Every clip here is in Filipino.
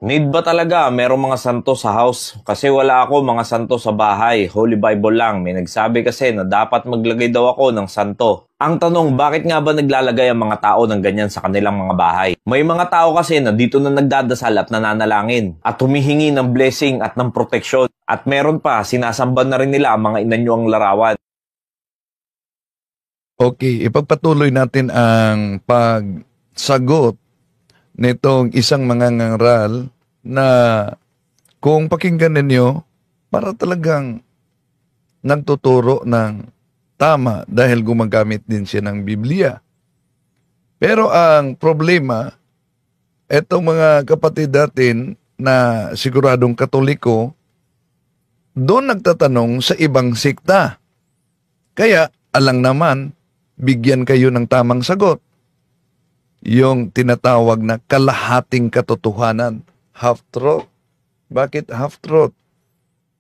Need ba talaga merong mga santo sa house? Kasi wala ako mga santo sa bahay. Holy Bible lang. May nagsabi kasi na dapat maglagay daw ako ng santo. Ang tanong, bakit nga ba naglalagay ang mga tao ng ganyan sa kanilang mga bahay? May mga tao kasi na dito na nagdadasal at nananalangin at humihingi ng blessing at ng proteksyon. At meron pa, sinasamba na rin nila ang mga inanyuang larawan. Okay, ipagpatuloy natin ang pagsagot nitong isang mangangaral na kung pakinggan ninyo, para talagang nagtuturo ng tama dahil gumagamit din siya ng Biblia. Pero ang problema, etong mga kapatid natin na siguradong Katoliko, doon nagtatanong sa ibang sikta. Kaya, alang naman, bigyan kayo ng tamang sagot. Yung tinatawag na kalahating katotohanan, half-truth. Bakit half-truth?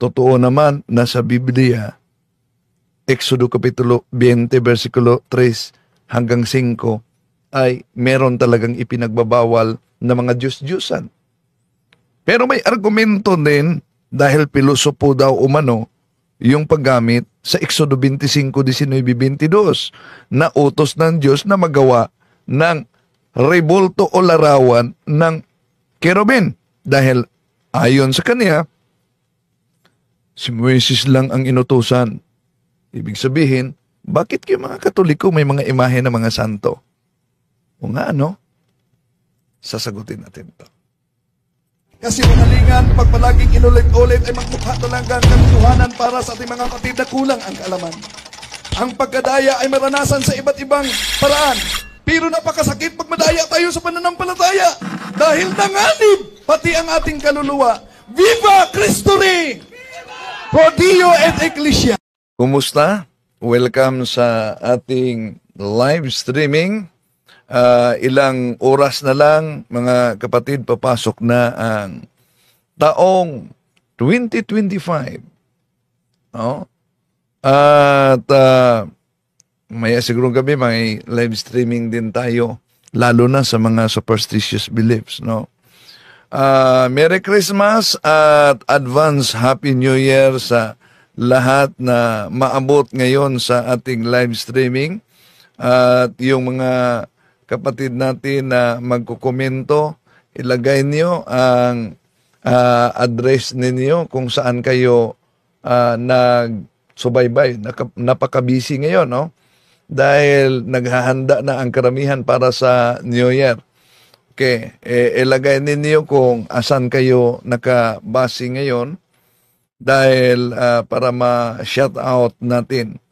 Totoo naman na sa Biblia, Exodo Kapitulo 20, versikulo 3 hanggang 5, ay meron talagang ipinagbabawal na mga Diyos-Diyosan. Pero may argumento din, dahil pilosopo daw umano, yung paggamit sa Exodo 25, 19, 22, na utos ng Diyos na magawa ng rebulto o larawan ng kerubin. Dahil ayon sa kanya, si Moises lang ang inutusan. Ibig sabihin, bakit kayo mga Katoliko may mga imahe ng mga santo? O nga, ano? Sasagutin natin ito. Kasi manalingan, pag palaging inulit-ulit ay magmukha talagang katotohanan para sa ating mga kapatid na kulang ang kaalaman. Ang pagkadaya ay maranasan sa iba't ibang paraan. Pero napakasakit pag madaya tayo sa pananampalataya dahil nanganib pati ang ating kaluluwa. Viva Cristo Rey! Pro Dio et Ecclesia! Kumusta? Welcome sa ating live streaming. Ilang oras na lang, mga kapatid, papasok na ang taong 2025. No? At maya siguro gabi may live streaming din tayo, lalo na sa mga superstitious beliefs. No? Merry Christmas at advance Happy New Year sa lahat na maabot ngayon sa ating live streaming. At yung mga kapatid natin na magkukomento, ilagay niyo ang address ninyo kung saan kayo nagsubaybay. Napaka-busy ngayon, no? Dahil naghahanda na ang karamihan para sa New Year. Okay, ilagay ninyo kung asan kayo nakabase ngayon dahil para ma-shout out natin.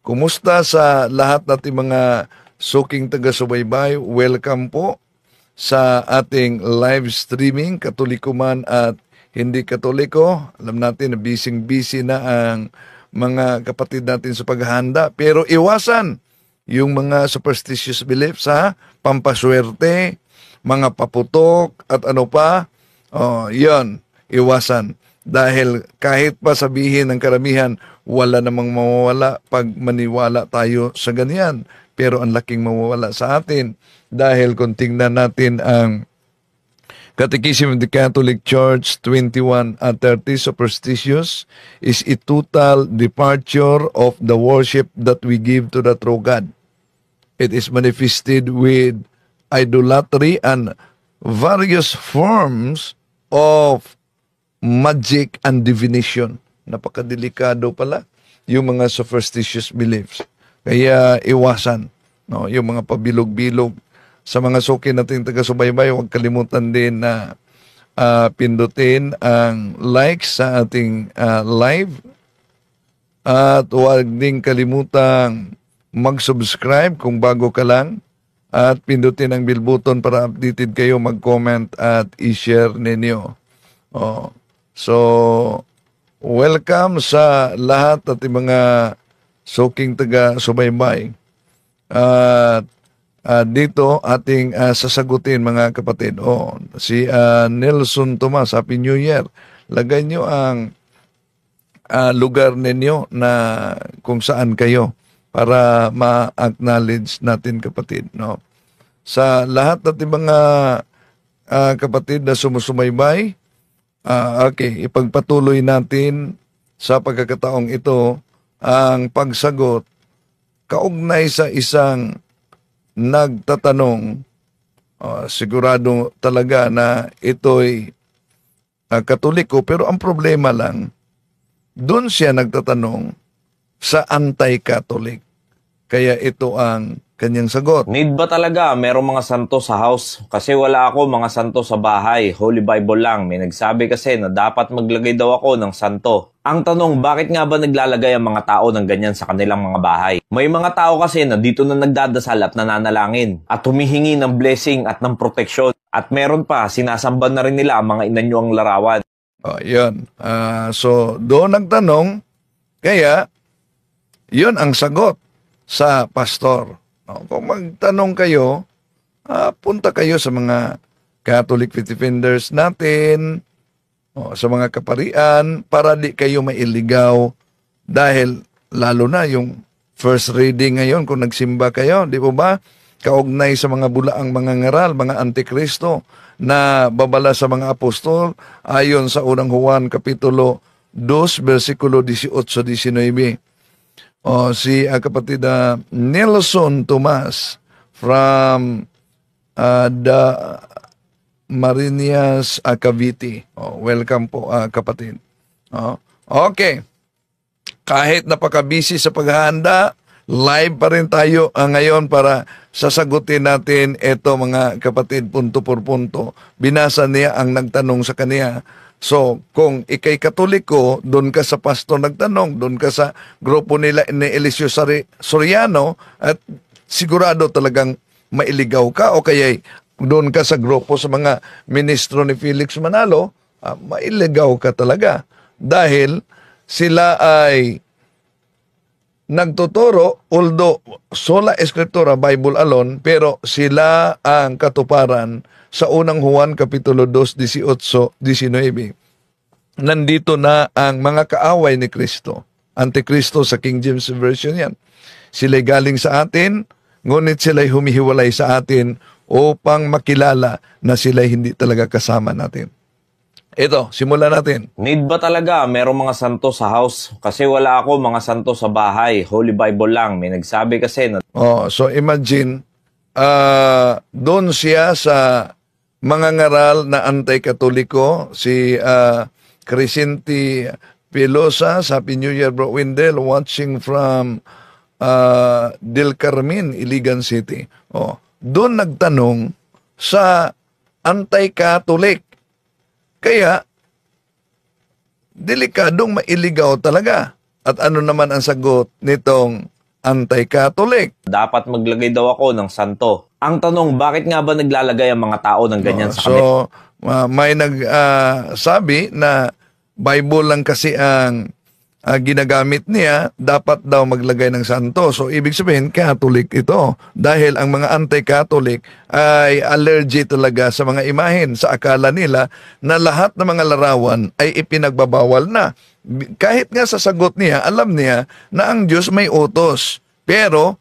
Kumusta sa lahat nating mga suking taga-subaybay? Welcome po sa ating live streaming, Katoliko man at hindi Katoliko. Alam natin na busy-busy na ang mga kapatid natin sa paghahanda. Pero iwasan yung mga superstitious beliefs, ha? Pampaswerte, mga paputok at ano pa. Yun, iwasan. Dahil kahit pa sabihin ng karamihan, wala namang mawawala pag maniwala tayo sa ganyan. Pero ang laking mawawala sa atin. Dahil kung tingnan natin ang Catechism of the Catholic Church 21 at 30, superstitious is a total departure of the worship that we give to the true God. It is manifested with idolatry and various forms of magic and divination. Napakadelikado pala yung mga superstitious beliefs. Kaya iwasan, no, yung mga pabilog-bilog. Sa mga suki natin taga-subaybay, huwag kalimutan din na pindutin ang like sa ating live. At huwag din kalimutang mag-subscribe kung bago ka lang. At pindutin ang bell button para updated kayo, mag-comment at i-share ninyo. So, welcome sa lahat at mga suking taga-subaybay. At dito ating sasagutin, mga kapatid. Si Nelson Tomas, Happy New Year. Lagay nyo ang lugar ninyo na kung saan kayo para ma-acknowledge natin, kapatid. No? Sa lahat natin mga kapatid na sumusubaybay. Okay, ipagpatuloy natin sa pagkakataong ito ang pagsagot kaugnay sa isang nagtatanong. Sigurado talaga na ito'y Katoliko, pero ang problema lang, doon siya nagtatanong sa anti-Catholic. Kaya ito ang kanyang sagot. Need ba talaga merong mga santo sa house? Kasi wala ako mga santo sa bahay. Holy Bible lang. May nagsabi kasi na dapat maglagay daw ako ng santo. Ang tanong, bakit nga ba naglalagay ang mga tao ng ganyan sa kanilang mga bahay? May mga tao kasi na dito na nagdadasal at nananalangin at humihingi ng blessing at ng proteksyon. At meron pa, sinasamba na rin nila ang mga inanyuang larawan. Yun. So, doon nagtanong, kaya, yun ang sagot sa pastor. Kung magtanong kayo, punta kayo sa mga Catholic defenders natin, sa mga kaparian, para di kayo mailigaw. Dahil, lalo na yung first reading ngayon, kung nagsimba kayo, di po ba? Kaugnay sa mga bulaang mga ngaral, mga antikristo, na babala sa mga apostol, ayon sa unang Juan, Kapitulo 2, versikulo 18-19. Si kapatid Nelson Tomas from the Marinas, Cavite. Welcome po, kapatid. Okay. Kahit napaka-busy sa paghahanda, live pa rin tayo ngayon para sasagutin natin ito, mga kapatid, punto por punto. Binasa niya ang nagtanong sa kaniya. So, kung ikay Katoliko, doon ka sa pastor nagtanong, doon ka sa grupo nila ni Eliseo Soriano, at sigurado talagang mailigaw ka, o kaya doon ka sa grupo sa mga ministro ni Felix Manalo, mailigaw ka talaga. Dahil sila ay nagtuturo, although sola escritura, Bible alone, pero sila ang katuparan sa unang Juan Kapitulo 2, 18-19. Nandito na ang mga kaaway ni Kristo. Antikristo sa King James Version yan. Sila'y galing sa atin, ngunit sila'y humihiwalay sa atin upang makilala na sila'y hindi talaga kasama natin. Ito, simulan natin. Need ba talaga merong mga santo sa house? Kasi wala ako mga santo sa bahay. Holy Bible lang. May nagsabi kasi na... So imagine, doon siya sa mga ngaral na anti-Katoliko, si Crescenti Pilosa, Happy New Year, Bro Wendell, watching from Del Carmen, Iligan City. Doon nagtanong sa anti-Catholic. Kaya, delikadong mailigaw talaga. At ano naman ang sagot nitong anti-Catholic? Dapat maglagay daw ako ng santo. Ang tanong, bakit nga ba naglalagay ang mga tao ng ganyan sa kanila? So, may nagsabi na Bible lang kasi ang ginagamit niya, dapat daw maglagay ng santo. So, ibig sabihin, Catholic ito. Dahil ang mga anti-Catholic ay allergy talaga sa mga imahen. Sa akala nila na lahat ng mga larawan ay ipinagbabawal na. Kahit nga sa sagot niya, alam niya na ang Diyos may utos. Pero,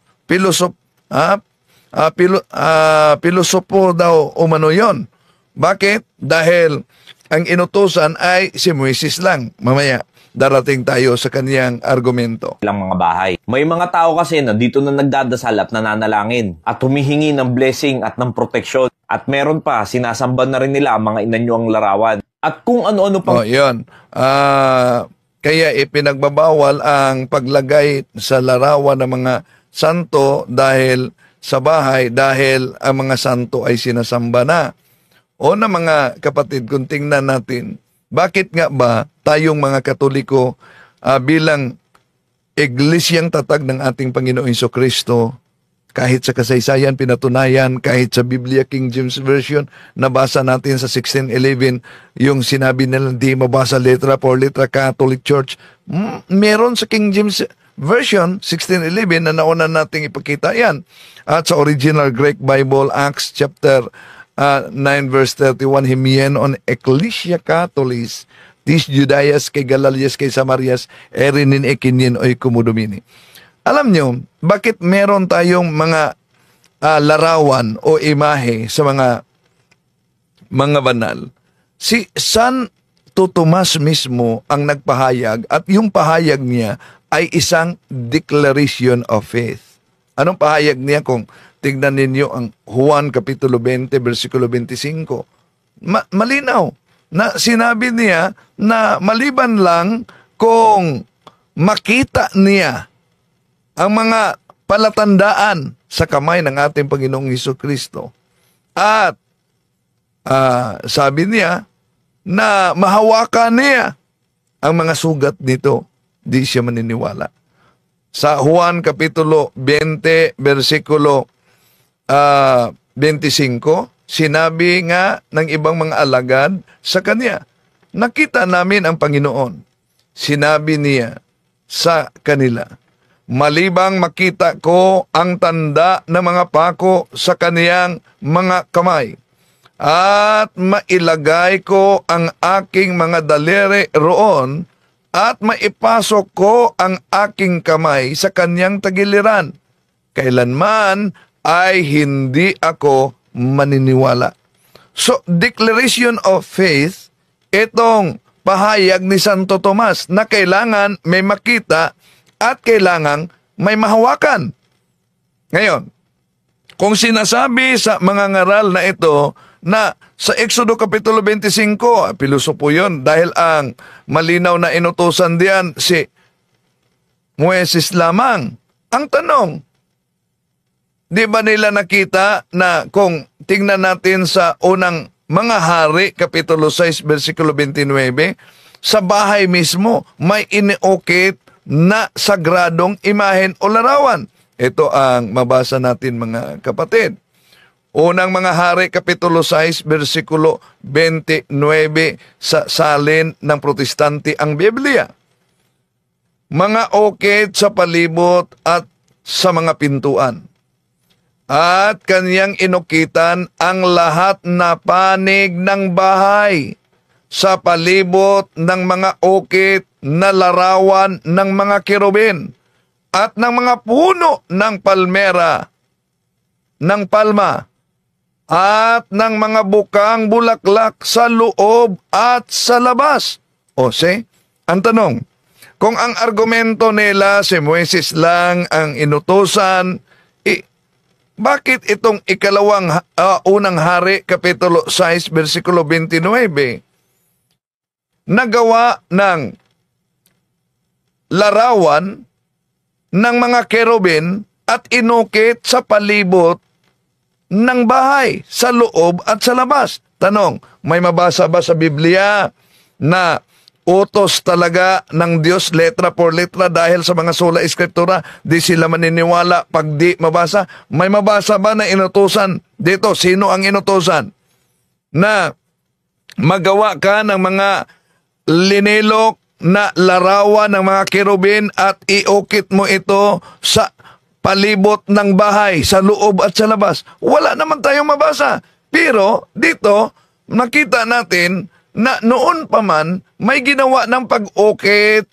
pilosopo daw umano yon. Bakit? Dahil ang inutusan ay si Moises lang. Mamaya, darating tayo sa kaniyang argumento. Ilang mga bahay. May mga tao kasi na dito na nagdadasal at nananalangin at humihingi ng blessing at ng proteksyon. At meron pa, sinasamba na rin nila ang mga inanyuang larawan. At kung ano-ano pang... Yun. Kaya ipinagbabawal ang paglagay sa larawan ng mga santo dahil sa bahay, dahil ang mga santo ay sinasamba na. O na mga kapatid, kung tingnan natin, bakit nga ba tayong mga Katoliko bilang iglesyang tatag ng ating Panginoong Jesucristo, kahit sa kasaysayan pinatunayan, kahit sa Biblia King James Version, nabasa natin sa 1611, yung sinabi nila di mabasa letra por letra Catholic Church, meron sa King James Version 1611 na nauna nating ipakita yan. At sa original Greek Bible, Acts chapter 9 verse 31, himien on Ecclesia Catholis, tis Judaias kay Galalias kay Samarias, erinin ekinyen oy kumudumini. Alam nyo, bakit meron tayong mga larawan o imahe sa mga mga banal, si Santo Tomas mismo ang nagpahayag at yung pahayag niya ay isang declaration of faith. Anong pahayag niya kung tignan ninyo ang Juan Kapitulo 20, versikulo 25? Malinaw na sinabi niya na maliban lang kung makita niya ang mga palatandaan sa kamay ng ating Panginoong Hesukristo at sabi niya na mahawakan niya ang mga sugat nito, di siya maniniwala. Sa Juan Kapitulo 20, versikulo 25, sinabi nga ng ibang mga alagad sa kanya, nakita namin ang Panginoon. Sinabi niya sa kanila, malibang makita ko ang tanda ng mga pako sa kaniyang mga kamay, at mailagay ko ang aking mga daliri roon, at maipasok ko ang aking kamay sa kanyang tagiliran. Kailanman ay hindi ako maniniwala. So, declaration of faith, itong pahayag ni Santo Tomas na kailangan may makita at kailangang may mahawakan. Ngayon, kung sinasabi sa mga ngaral na ito na sa Exodo Kapitulo 25, pilosopo yun dahil ang malinaw na inutusan diyan si Moises lamang. Ang tanong, di ba nila nakita na kung tingnan natin sa unang mga hari, Kapitulo 6, versikulo 29, sa bahay mismo may iniukit na sagradong imahen o larawan. Ito ang mabasa natin mga kapatid. Unang mga hari, Kapitulo 6, versikulo 29, sa salin ng protestante ang Biblia. Mga ukit sa palibot at sa mga pintuan. At kaniyang inukitan ang lahat na panig ng bahay sa palibot ng mga ukit na larawan ng mga kerubin at ng mga puno ng palmera, ng palma, at ng mga bukang bulaklak sa loob at sa labas. O ang tanong, kung ang argumento nila si Moises lang ang inutusan, bakit itong ikalawang unang hari, Kapitulo 6, versikulo 29, nagawa ng larawan ng mga kerubin at inukit sa palibot ng bahay, sa loob at sa labas? Tanong, may mabasa ba sa Biblia na utos talaga ng Diyos letra por letra dahil sa mga sola eskriptura, di sila maniniwala pag di mabasa? May mabasa ba na inutusan dito? Sino ang inutusan? Na magawa ka ng mga linilok na larawan ng mga kerubin at iukit mo ito sa palibot ng bahay, sa loob at sa labas. Wala naman tayong mabasa. Pero dito, nakita natin na noon pa man may ginawa ng pag-ukit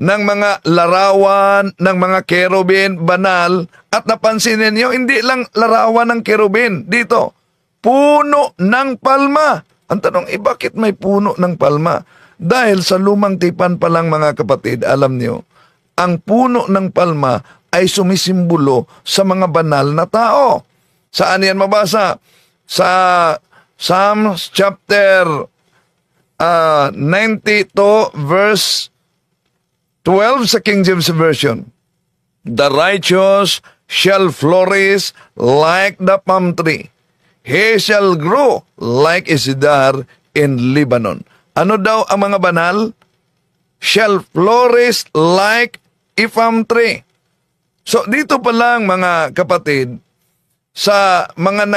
ng mga larawan ng mga kerubin banal, at napansin ninyo, hindi lang larawan ng kerubin dito, puno ng palma. Ang tanong, bakit may puno ng palma? Dahil sa lumang tipan pa lang mga kapatid, alam niyo, ang puno ng palma ay sumisimbolo sa mga banal na tao. Saan yan mabasa? Sa Psalms chapter 92 verse 12 sa King James Version. The righteous shall flourish like the palm tree. He shall grow like a cedar in Lebanon. Ano daw ang mga banal? Shall flourish like a palm tree. So dito pa lang mga kapatid, sa mga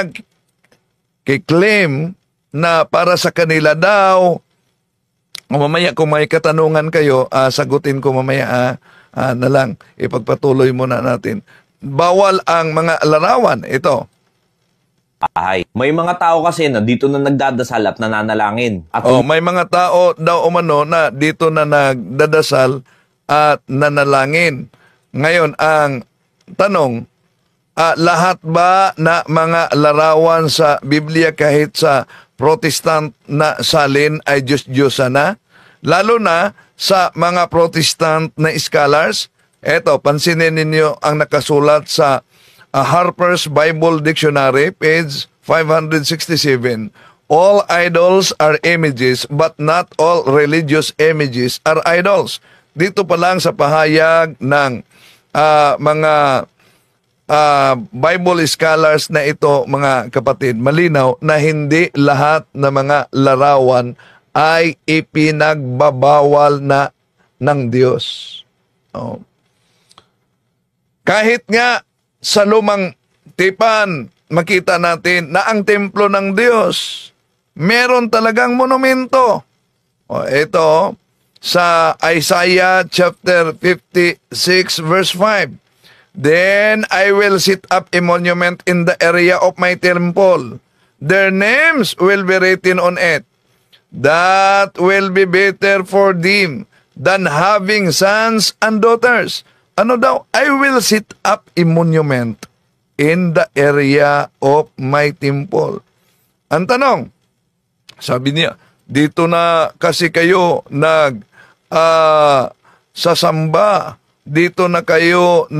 nag-claim na para sa kanila daw, mamaya kung may katanungan kayo, sagutin ko mamaya na lang, ipagpatuloy muna natin. Bawal ang mga larawan. Ito. May mga tao kasi na dito na nagdadasal at nananalangin. At may mga tao daw umano na dito na nagdadasal at nanalangin. Ngayon, ang tanong, lahat ba na mga larawan sa Biblia kahit sa Protestant na salin ay Diyos-Diyosan na, lalo na sa mga Protestant na scholars. Eto, pansinin ninyo ang nakasulat sa Harper's Bible Dictionary, page 567. All idols are images, but not all religious images are idols. Dito pa lang sa pahayag ng mga Bible scholars na ito, mga kapatid, malinaw na hindi lahat ng mga larawan ay ipinagbabawal na ng Diyos. Oh. Kahit nga sa lumang tipan, makita natin na ang templo ng Diyos, meron talagang monumento. O, ito, sa Isaiah chapter 56 verse 5. Then I will set up a monument in the area of my temple. Their names will be written on it. That will be better for them than having sons and daughters. Ano daw? I will set up a monument in the area of my temple. Ang tanong, sabi niya, dito na kasi kayo sasamba, dito na kayo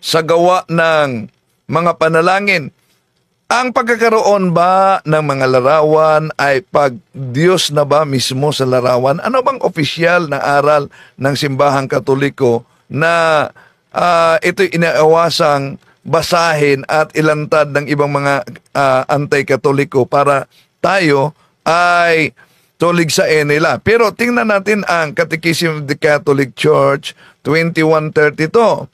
sagawa ng mga panalangin. Ang pagkakaroon ba ng mga larawan ay pag Diyos na ba mismo sa larawan? Ano bang opisyal na aral ng simbahang Katoliko na ito'y inaawasang basahin at ilantad ng ibang mga anti-Katoliko para tayo ay tulig sa nila? Pero tingnan natin ang Catechism of the Catholic Church 2132.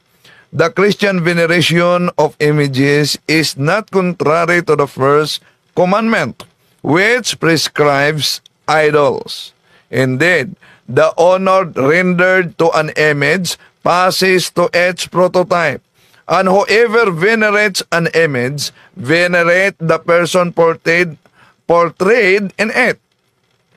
The Christian veneration of images is not contrary to the first commandment, which prescribes idols. Indeed, the honor rendered to an image passes to its prototype, and whoever venerates an image, venerate the person portrayed in it.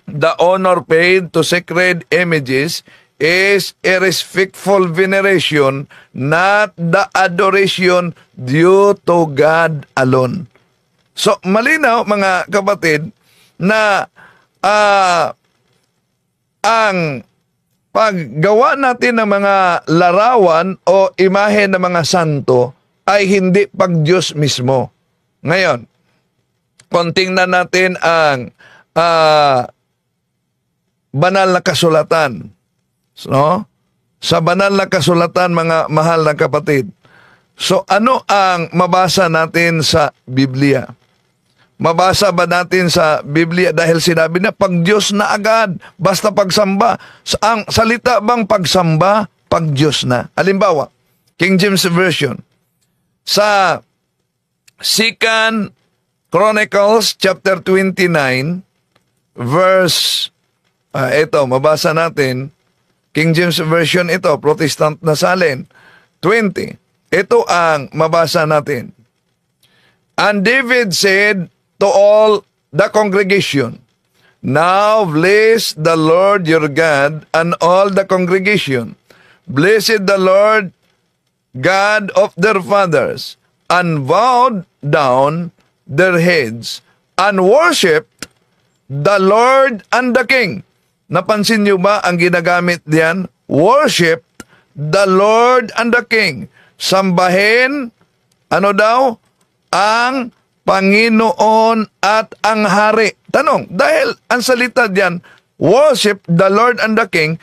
The honor paid to sacred images is a respectful veneration, not the adoration due to God alone. So, malinaw mga kapatid na ang paggawa natin ng mga larawan o imahe ng mga santo ay hindi pag-Diyos mismo. Ngayon, konting na natin ang banal na kasulatan. No? Sa banal na kasulatan, mga mahal na kapatid. So, ano ang mabasa natin sa Biblia? Mabasa ba natin sa Biblia dahil sinabi na pag-Diyos na agad, basta pagsamba? Ang salita bang pagsamba, pag-Diyos na? Halimbawa, King James Version. Sa 2 Chronicles chapter 29, verse, ito, mabasa natin, King James Version ito, Protestant na salin. 20. Ito ang mabasa natin. And David said to all the congregation, Now bless the Lord your God, and all the congregation blessed the Lord God of their fathers, and bowed down their heads, and worshipped the Lord and the King. Napansin niyo ba ang ginagamit diyan? Worship the Lord and the King. Sambahin, ano daw? Ang Panginoon at ang Hari. Tanong, dahil ang salita diyan, worship the Lord and the King,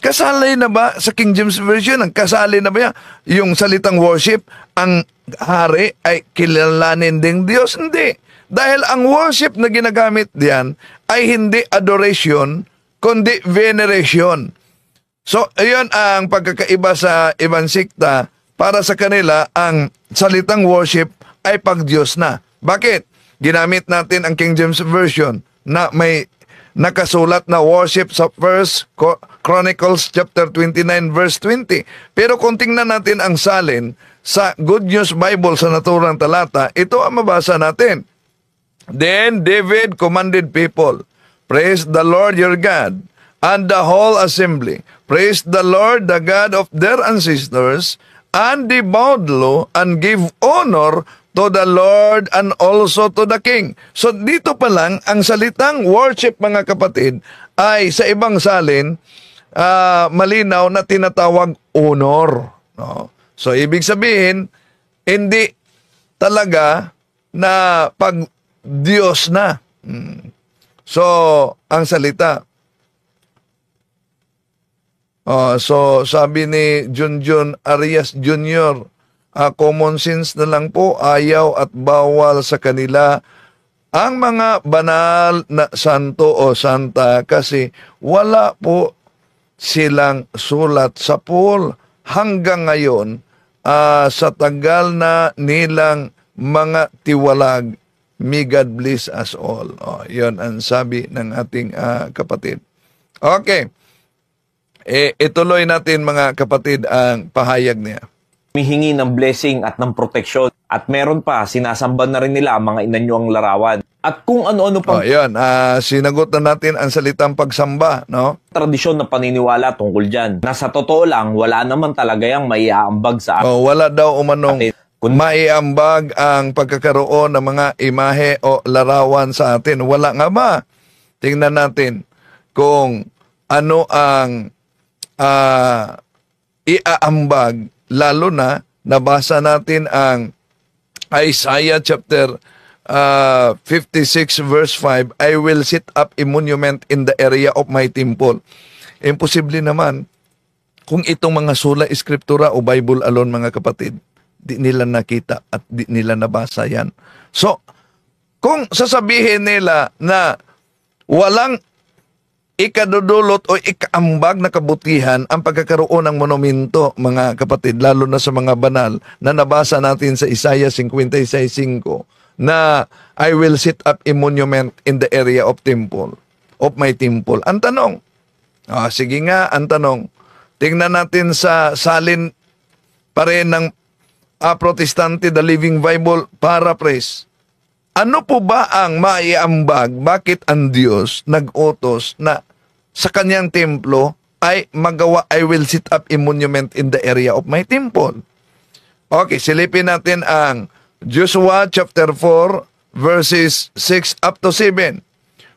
kasali na ba sa King James Version? Ang kasali na ba yan? Yung salitang worship, ang Hari ay kilalanin ding Diyos? Hindi. Dahil ang worship na ginagamit diyan ay hindi adoration, kundi veneration. So, ayon ang pagkakaiba sa ibang sikta. Para sa kanila, ang salitang worship ay pag-Diyos na. Bakit? Ginamit natin ang King James Version na may nakasulat na worship sa 1 Chronicles chapter 29 verse 20. Pero kung tingnan natin ang salin sa Good News Bible sa naturang talata, ito ang mabasa natin. Then David commanded people, Praise the Lord your God, and the whole assembly. Praise the Lord, the God of their ancestors, and they bowed low and gave honor to the Lord and also to the King. So dito pa lang, ang salitang worship mga kapatid ay sa ibang salin, malinaw na tinatawag honor. No? So ibig sabihin, hindi talaga na pag Diyos na. So ang salita. So sabi ni Junjun Arias Jr., common sense na lang po, ayaw at bawal sa kanila ang mga banal na santo o santa kasi wala po silang sulat sa pool hanggang ngayon sa tagal na nilang mga tiwalag. May God bless us all. Yun ang sabi ng ating kapatid. Okay. Ituloy natin mga kapatid ang pahayag niya. Humihingi ng blessing at ng proteksyon. At meron pa, sinasamba na rin nila ang mga inanyo ang larawan. At kung ano-ano pang Yun, sinagot na natin ang salitang pagsamba, no? tradisyon na paniniwala tungkol dyan. Na sa totoo lang, wala naman talaga yung maiaambag sa atin. Wala daw umanong maiambag ang pagkakaroon ng mga imahe o larawan sa atin. Wala nga ba? Tingnan natin kung ano ang iaambag, lalo na nabasa natin ang Isaiah chapter 56 verse 5, I will set up a monument in the area of my temple. Imposible naman kung itong mga sula, eskriptura o Bible alone mga kapatid, di nila nakita at di nila nabasa yan. So, kung sasabihin nila na walang ikadudulot o ikaambag na kabutihan ang pagkakaroon ng monumento, mga kapatid, lalo na sa mga banal na nabasa natin sa Isaiah 56:5 na I will set up a monument in the area of my temple. Ang tanong, sige nga, ang tanong, tingnan natin sa salin pa rin ng Protestante, the Living Bible Paraphrase. Ano po ba ang maiambag? Bakit ang Diyos nag-utos na sa kanyang templo ay magawa, I will set up a monument in the area of my temple? Okay, silipin natin ang Joshua chapter 4 verses 6 up to 7.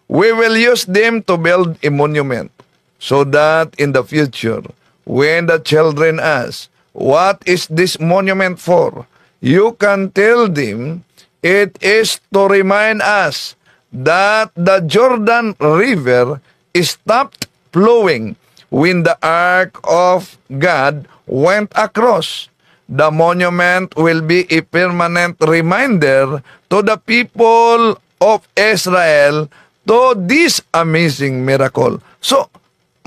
We will use them to build a monument so that in the future, when the children ask, what is this monument for? You can tell them, it is to remind us that the Jordan River stopped flowing when the ark of God went across. The monument will be a permanent reminder to the people of Israel to this amazing miracle. So,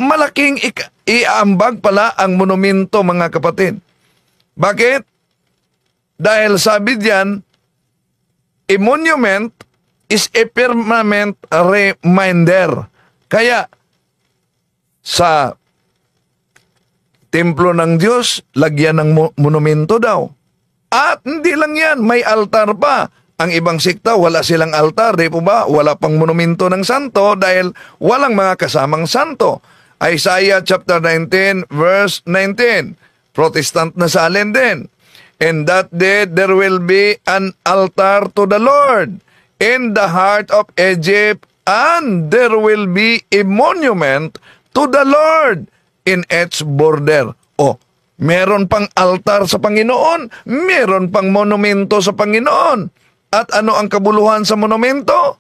malaking iambag pala ang monumento mga kapatid. Bakit? Dahil sabi diyan, a monument is a permanent reminder. Kaya, sa templo ng Diyos, lagyan ng monumento daw. At hindi lang yan, may altar pa. Ang ibang sikta, wala silang altar, di po ba? Wala pang monumento ng santo dahil walang mga kasamang santo. Isaiah chapter 19, verse 19. Protestant na salin din. In that day, there will be an altar to the Lord in the heart of Egypt, and there will be a monument to the Lord in its border. Meron pang altar sa Panginoon, meron pang monumento sa Panginoon. At ano ang kabuluhan sa monumento?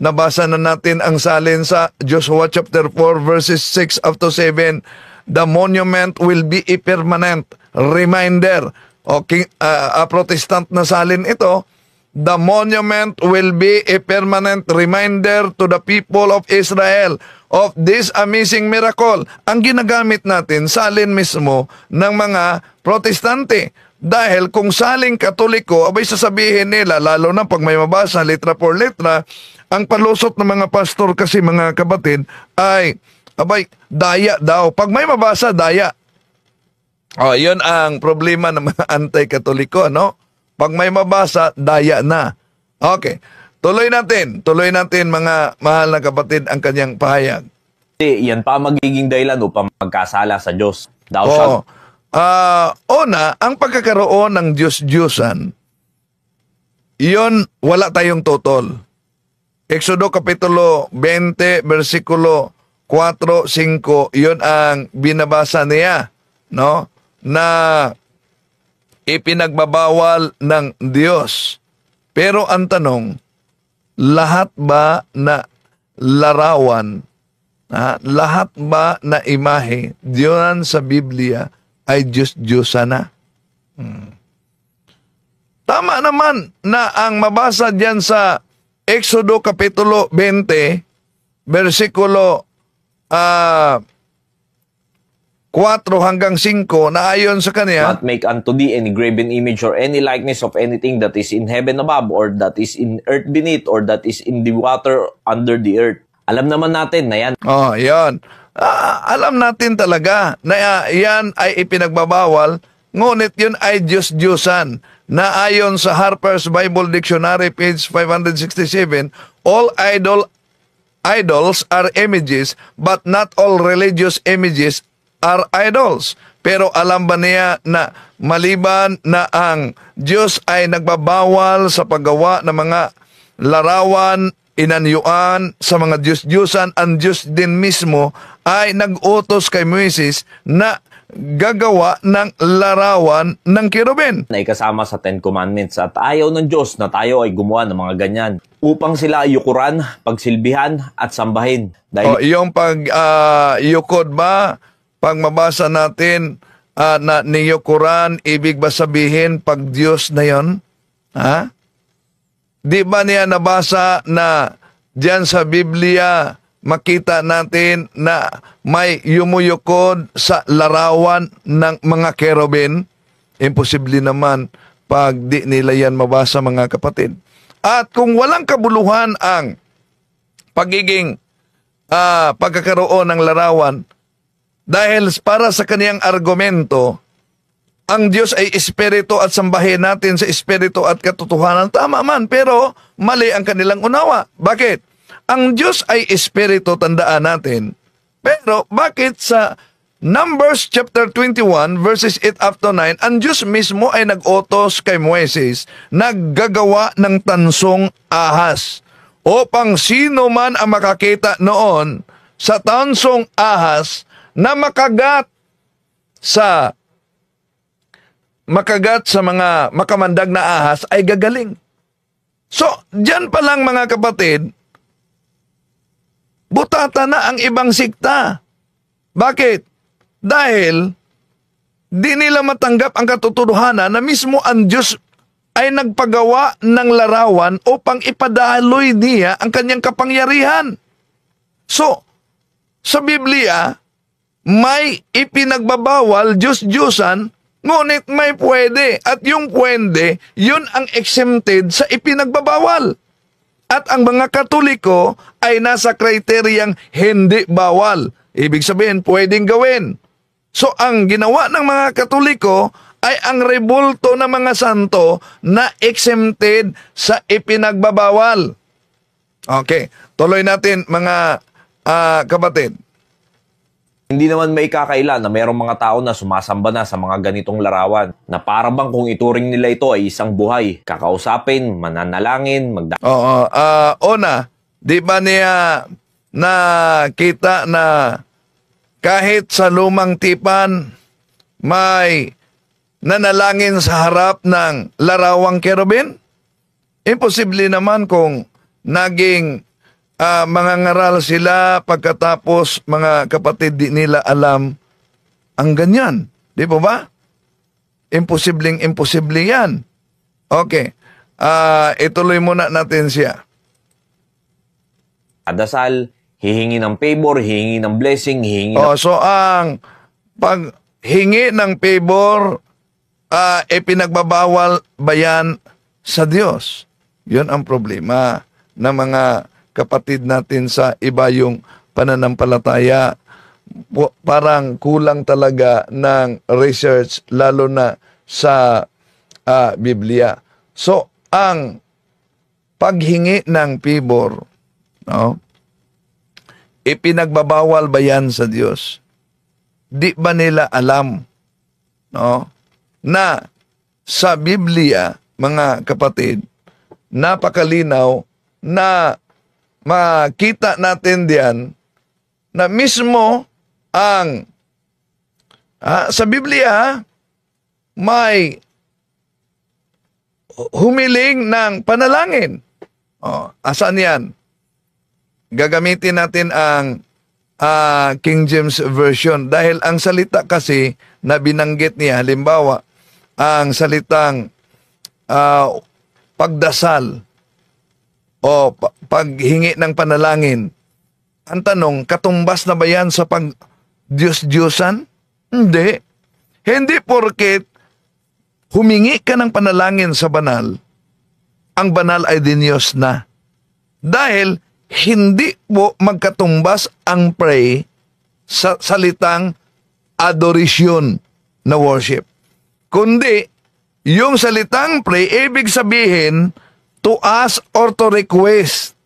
Nabasa na natin ang salin sa Joshua chapter 4 verses 6 up to 7. The monument will be a permanent reminder. Protestant na salin ito. The monument will be a permanent reminder to the people of Israel of this amazing miracle. Ang ginagamit natin, salin mismo ng mga Protestante. Dahil kung saling Katoliko, abay sasabihin nila, lalo na pag may mabasa letra por letra, ang palusot ng mga pastor kasi mga kapatid ay, abay, daya daw. Pag may mabasa, daya. Yun ang problema ng mga anti-Katoliko, no? Pag may mabasa, daya na. Okay. Tuloy natin mga mahal na kapatid ang kanyang pahayag. Yan pa magiging dahilan upang magkasala sa Diyos. Una, ang pagkakaroon ng Diyos-Diyosan Iyon, wala tayong total. Exodo Kapitulo 20, versikulo 4, 5, yun ang binabasa niya, no? Na ipinagbabawal ng Diyos. Pero ang tanong, lahat ba na larawan, lahat ba na imahe diyan sa Biblia ay Diyos-Diyosa na? Tama naman na ang mabasa diyan sa Exodo Kapitulo 20, versikulo 4 hanggang 5 na ayon sa kanya, Not make unto thee any graven image or any likeness of anything that is in heaven above, or that is in earth beneath, or that is in the water under the earth. Alam naman natin na yan. oh, yan. Alam natin talaga na yan ay ipinagbabawal, ngunit yun ay Diyos-Diyosan na ayon sa Harper's Bible Dictionary, page 567, all idols are images, but not all religious images are idols. Pero alam ba niya na maliban na ang Diyos ay nagbabawal sa paggawa ng mga larawan, inanyuan sa mga Diyos-Diyosan, ang Diyos din mismo ay nag-utos kay Moises na gagawa ng larawan ng kerubin. Na ikasama sa Ten Commandments, at ayaw ng Diyos na tayo ay gumawa ng mga ganyan upang sila ayukuran, pagsilbihan at sambahin. Dahil Yung yukod ba, pag mabasa natin na niyukuran, ibig ba sabihin pag Diyos na yon? Ha? Di ba niya nabasa na diyan sa Biblia makita natin na may yumuyukod sa larawan ng mga kerubin? Imposible naman pag di nila yan mabasa, mga kapatid. At kung walang kabuluhan ang pagiging pagkakaroon ng larawan, dahil para sa kaniyang argumento, ang Diyos ay espiritu at sambahin natin sa espiritu at katotohanan. Tama man, pero mali ang kanilang unawa. Bakit? Ang Diyos ay espiritu, tandaan natin. Pero bakit sa Numbers chapter 21 verses 8 up to 9, ang Diyos mismo ay nag-utos kay Moises na gagawa ng tansong ahas upang sino man ang makakita noon sa tansong ahas na makagat sa mga makamandag na ahas ay gagaling. So, diyan pa lang, mga kapatid, butata na ang ibang sikta. Bakit? Dahil di nila matanggap ang katotohanan na mismo ang Diyos ay nagpagawa ng larawan upang ipadaloy niya ang kanyang kapangyarihan. So, sa Biblia, may ipinagbabawal, Diyos-Diyosan, ngunit may pwede. At yung pwede, yun ang exempted sa ipinagbabawal. At ang mga Katoliko ay nasa kriteryang hindi bawal. Ibig sabihin, pwedeng gawin. So, ang ginawa ng mga Katoliko ay ang rebulto ng mga santo na exempted sa ipinagbabawal. Okay, tuloy natin, mga kapatid. hindi naman may kakaila na mayroong mga tao na sumasamba na sa mga ganitong larawan na para bang kung ituring nila ito ay isang buhay, kakausapin, mananalangin, Una, di ba niya nakita na kahit sa lumang tipan may nanalangin sa harap ng larawang kerubin? Imposible naman kung naging mga ngaral sila pagkatapos, mga kapatid, di nila alam ang ganyan. Di ba ba? Imposibleng yan. Okay. Ituloy muna natin siya. Adasal, hihingi ng favor, hihingi ng blessing, hihingi ng... So ang paghingi ng favor, pinagbabawal ba yan sa Diyos? Yun ang problema ng mga kapatid natin sa iba yung pananampalataya. Parang kulang talaga ng research, lalo na sa Biblia. So, ang paghingi ng favor, no? Ipinagbabawal ba yan sa Diyos? Di ba nila alam, no? Na sa Biblia, mga kapatid, napakalinaw na makita natin diyan na mismo ang sa Biblia may humiling ng panalangin. Asan yan? Gagamitin natin ang King James Version dahil ang salita kasi na binanggit niya, halimbawa, ang salitang pagdasal o paghingi ng panalangin. Ang tanong, katumbas na ba yan sa pag-Diyos-Diyosan? Hindi. Hindi porket humingi ka ng panalangin sa banal, ang banal ay diniyos na. Dahil hindi po magkatumbas ang pray sa salitang adoration na worship. Kundi, yung salitang pray, ibig sabihin, to ask or to request.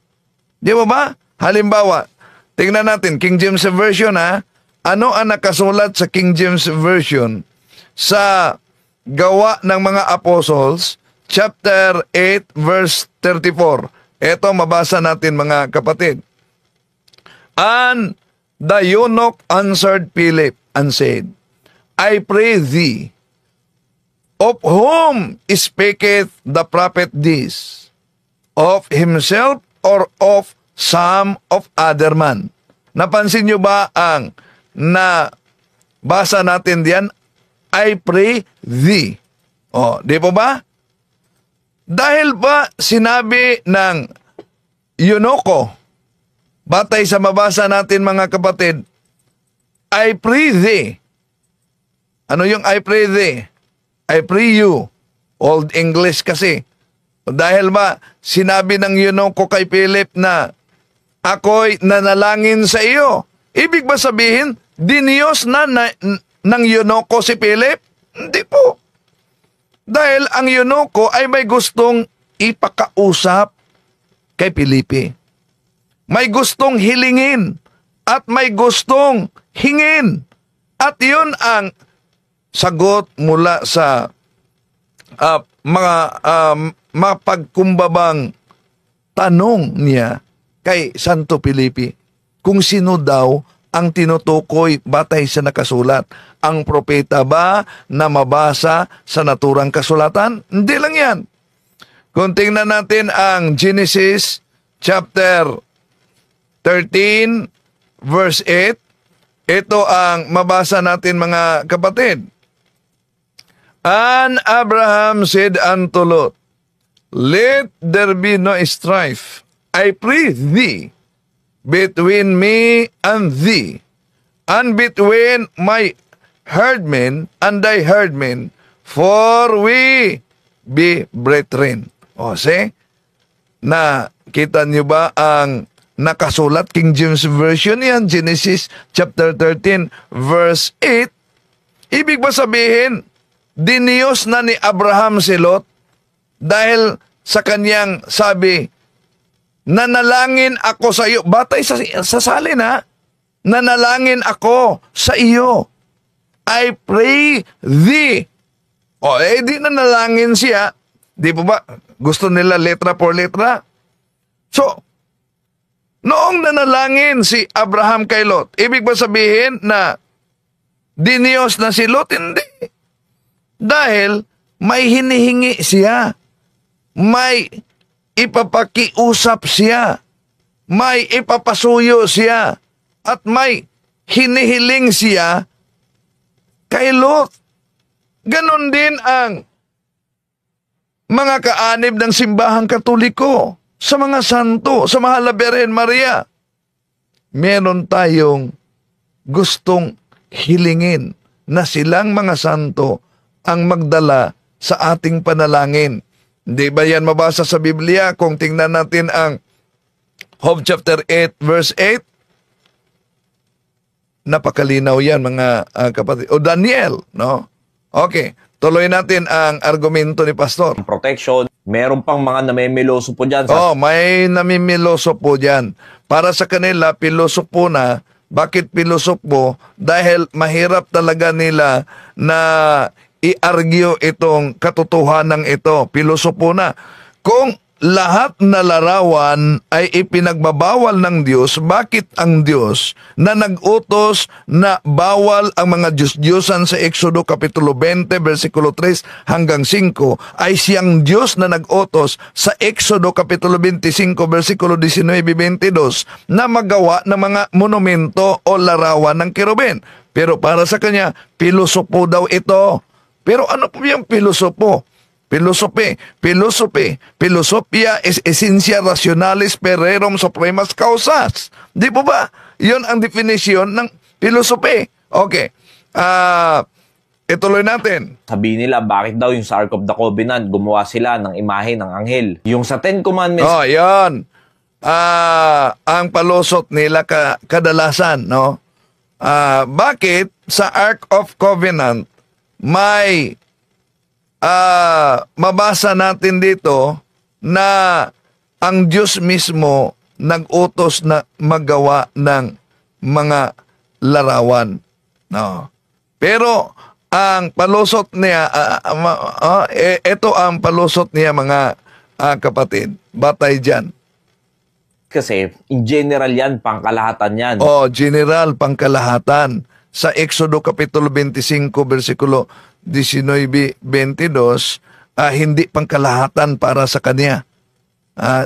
Di ba ba? Halimbawa, tingnan natin, King James Version ha. Ano ang nakasulat sa King James Version sa Gawa ng mga Apostles, chapter 8, verse 34. Ito, mabasa natin mga kapatid. And the eunuch answered Philip and said, I pray thee, of whom speaketh the prophet this? Of himself or of some of other man? Napansin nyo ba ang nabasa natin diyan? I pray thee. Di po ba? Dahil ba sinabi ng eunuko, batay sa mabasa natin mga kapatid, I pray thee. Ano yung I pray thee? I pray you. Old English kasi. Dahil ba sinabi ng eunuko kay Philip na ako'y nanalangin sa iyo. Ibig ba sabihin, diniyos na ng eunuko si Philip? Hindi po. Dahil ang eunuko ay may gustong ipakausap kay Filipe. May gustong hilingin at may gustong hingin. At yun ang sagot mula sa mga mapagkumbabang tanong niya kay Santo Filipe kung sino daw ang tinutukoy batay sa nakasulat. Ang propeta ba na mabasa sa naturang kasulatan? Hindi lang yan. Kung tingnan natin ang Genesis chapter 13 verse 8, ito ang mabasa natin mga kapatid. And Abraham said unto Lot, let there be no strife, I pray thee, between me and thee, and between my herdmen and thy herdmen, for we be brethren. See? Nakita niyo ba ang nakasulat? King James Version yan, Genesis chapter 13 verse 8. Ibig ba sabihin, diniyos na ni Abraham si Lot dahil sa kanyang sabi, nanalangin ako sa iyo. Batay sa salin ha. Nanalangin ako sa iyo. I pray thee. Di nanalangin siya. Di po ba? Gusto nila letra por letra. So, noong nanalangin si Abraham kay Lot, ibig ba sabihin na diniyos na si Lot? Hindi. Dahil may hinihingi siya. May ipapakiusap siya, may ipapasuyo siya, at may hinihiling siya kay Lot. Ganon din ang mga kaanib ng simbahang Katoliko sa mga santo, sa Mahal na Birhen Maria. Meron tayong gustong hilingin na silang mga santo ang magdala sa ating panalangin. Hindi ba yan mabasa sa Biblia? Kung tingnan natin ang Job chapter 8 verse 8, napakalinaw yan mga kapatid. O Daniel, no? Okay, tuloy natin ang argumento ni Pastor. Protection, meron pang mga namimiloso po dyan. May namimiloso po dyan. Para sa kanila, pilosopo na. Bakit pilosopo? Dahil mahirap talaga nila na i-argue itong katotohanan ito. Pilosopo na. Kung lahat na larawan ay ipinagbabawal ng Diyos, bakit ang Diyos na nag-utos na bawal ang mga Diyos-Diyosan sa Exodo Kapitulo 20, versikulo 3 hanggang 5, ay siyang Diyos na nag-utos sa Exodo Kapitulo 25, versikulo 19-22 na magawa ng mga monumento o larawan ng kerubin? Pero para sa kanya, pilosopo daw ito. Pero ano po yung pilosopo? Filosofia es esencia rationalis per rerum supremas causas. Di po ba? Yun ang definition ng filosofi. Okay. Ituloy natin. Sabi nila, bakit daw yung sa Ark of the Covenant, gumawa sila ng imahe ng anghel? Yung sa Ten Commandments, Yan. Ang palusot nila kadalasan, no? Bakit sa Ark of Covenant may mabasa natin dito na ang Diyos mismo nag-utos na magawa ng mga larawan. No. Pero ang palusot niya, ito ang palusot niya mga kapatid. Batay dyan. kasi in general yan, pangkalahatan yan. General, pangkalahatan. Sa Exodo Kapitulo 25, versikulo 19-22, hindi pangkalahatan para sa kanya.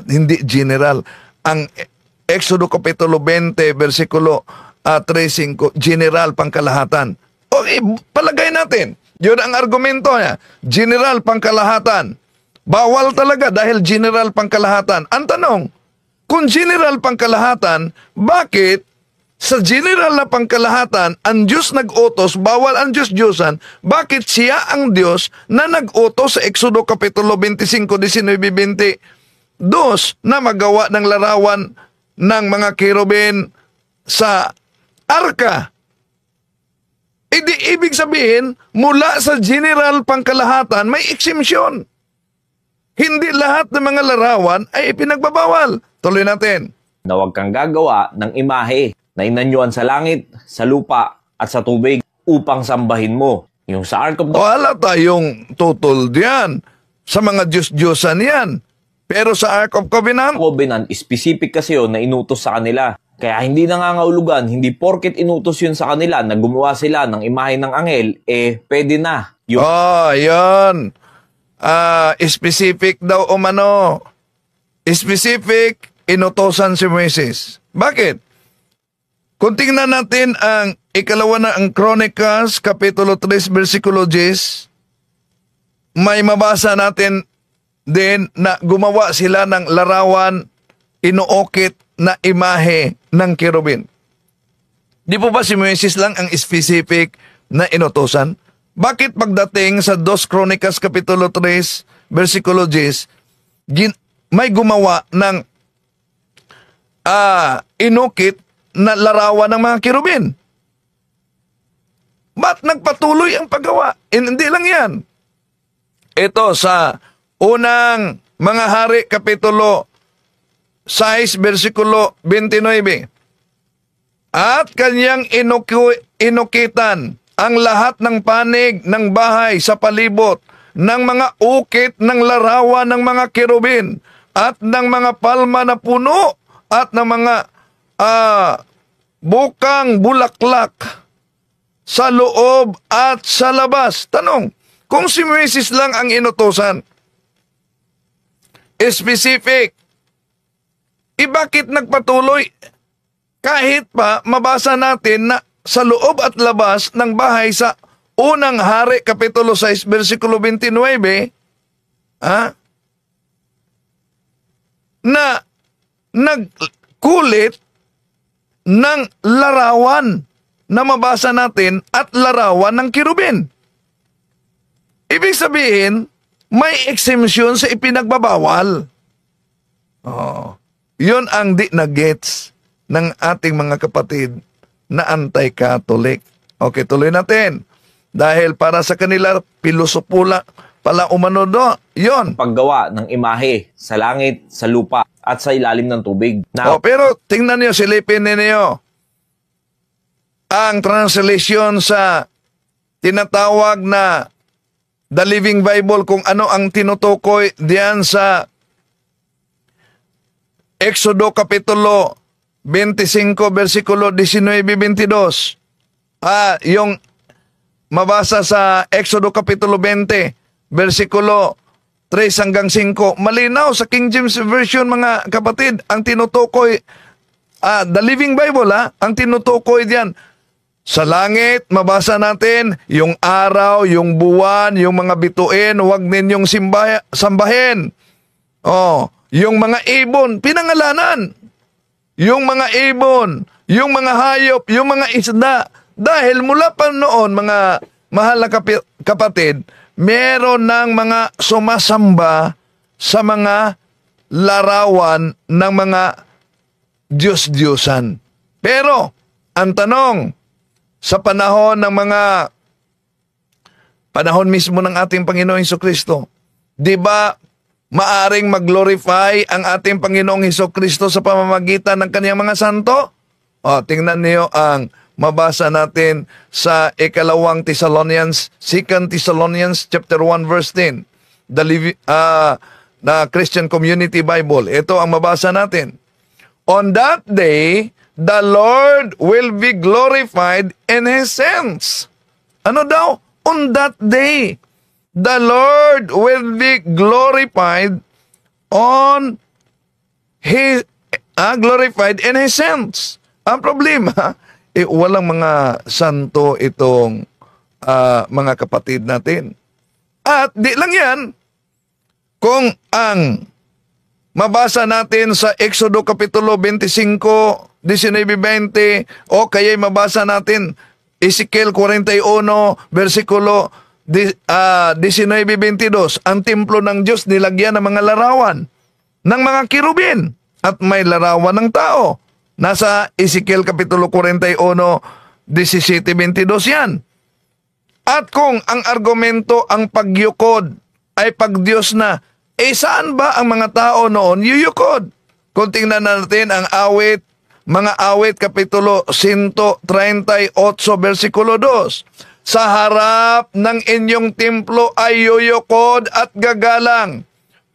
Hindi general. Ang Exodo Kapitulo 20, versikulo 3-5, general, pangkalahatan. Okay, palagay natin. Yun ang argumento niya. General, pangkalahatan. Bawal talaga dahil general, pangkalahatan. Ang tanong, kung general, pangkalahatan, bakit sa general na pangkalahatan, ang Diyos nag-utos, bawal ang Diyos-Diyosan, bakit siya ang Diyos na nag-utos sa Exodo Kapitulo 25, 19-22 na magawa ng larawan ng mga kerubin sa arka? Ibig sabihin, mula sa general pangkalahatan, may exemption. Hindi lahat ng mga larawan ay ipinagbabawal. Tuloy natin. Na huwag kang gagawa ng imahe na inanyuan sa langit, sa lupa, at sa tubig upang sambahin mo. Yung sa Ark of the Wala tayong tutol diyan. Sa mga Diyos-Diyosan yan. Pero sa Ark of Covenant, Covenant, specific kasi yun na inutos sa kanila. Kaya hindi nangangahulugan, hindi porket inutos yun sa kanila na gumawa sila ng imahe ng anghel, pwede na. Yung yan. Specific daw umano. Specific, inutosan si Moises. Bakit? Kung tingnan natin ang ikalawa na ang Chronicles, Kapitulo 3, versikulo 10, may mabasa natin din na gumawa sila ng larawan, inuokit na imahe ng kerubin. Di po ba si Moises lang ang specific na inutosan? Bakit pagdating sa 2 Chronicles Kapitulo 3, versikulo 10, may gumawa ng inukit na larawan ng mga kerubin? Ba't nagpatuloy ang paggawa? Hindi lang yan. Ito sa unang mga hari, Kapitulo 6, versikulo 29. At kanyang inukitan ang lahat ng panig ng bahay sa palibot ng mga ukit ng larawan ng mga kerubin at ng mga palma na puno at ng mga bukang bulaklak sa loob at sa labas. Tanong, kung si Moises lang ang inutosan, specific, bakit nagpatuloy? Kahit pa mabasa natin na sa loob at labas ng bahay sa unang hari, Kapitulo 6, versikulo 29, na nagkulit ng larawan na mabasa natin at larawan ng kerubin. Ibig sabihin, may exemption sa ipinagbabawal. Yun ang di na gets ng ating mga kapatid na anti-Catholic. Okay, tuloy natin. Dahil para sa kanila, pilosopula pala umano do. Yun. paggawa ng imahe sa langit, sa lupa, at sa ilalim ng tubig. Pero tingnan niyo, silipin ninyo. Ang translation sa tinatawag na The Living Bible, kung ano ang tinutukoy diyan sa Exodo Kapitulo 25, versikulo 19-22. Yung mabasa sa Exodo Kapitulo 20, versikulo 3 hanggang 5. Malinaw sa King James Version, mga kapatid, ang tinutukoy, the Living Bible, ang tinutukoy diyan. Sa langit, mabasa natin, yung araw, yung buwan, yung mga bituin, huwag ninyong sambahin. Yung mga ibon, pinangalanan. Yung mga ibon, yung mga hayop, yung mga isda. Dahil mula pa noon, mga mahal na kapatid, meron ng mga sumasamba sa mga larawan ng mga Diyos-Diyosan. Pero, ang tanong, sa panahon mismo ng ating Panginoong Hesukristo, di ba maaring mag-glorify ang ating Panginoong Hesukristo sa pamamagitan ng kaniyang mga santo? Tingnan niyo ang mabasa natin sa ikalawang Thessalonians, 2 Thessalonians chapter 1 verse 10. The Christian Community Bible. Ito ang mabasa natin. On that day, the Lord will be glorified in His saints. Ano daw? On that day, the Lord will be glorified glorified in His saints. Ang problema, walang mga santo itong mga kapatid natin. At di lang yan, kung ang mabasa natin sa Exodo Kapitulo 25, 19-20, o kaya'y mabasa natin Ezekiel 41, versikulo 19-22, ang templo ng Diyos nilagyan ng mga larawan ng mga kirubin at may larawan ng tao. Nasa Ezekiel Kapitulo 41, 17-22 yan. At kung ang argumento, ang pagyukod ay pagdiyos na, saan ba ang mga tao noon yuyukod? Kung tingnan natin ang mga awit, Kapitulo 138, versikulo 2. Sa harap ng inyong templo ay yuyukod at gagalang.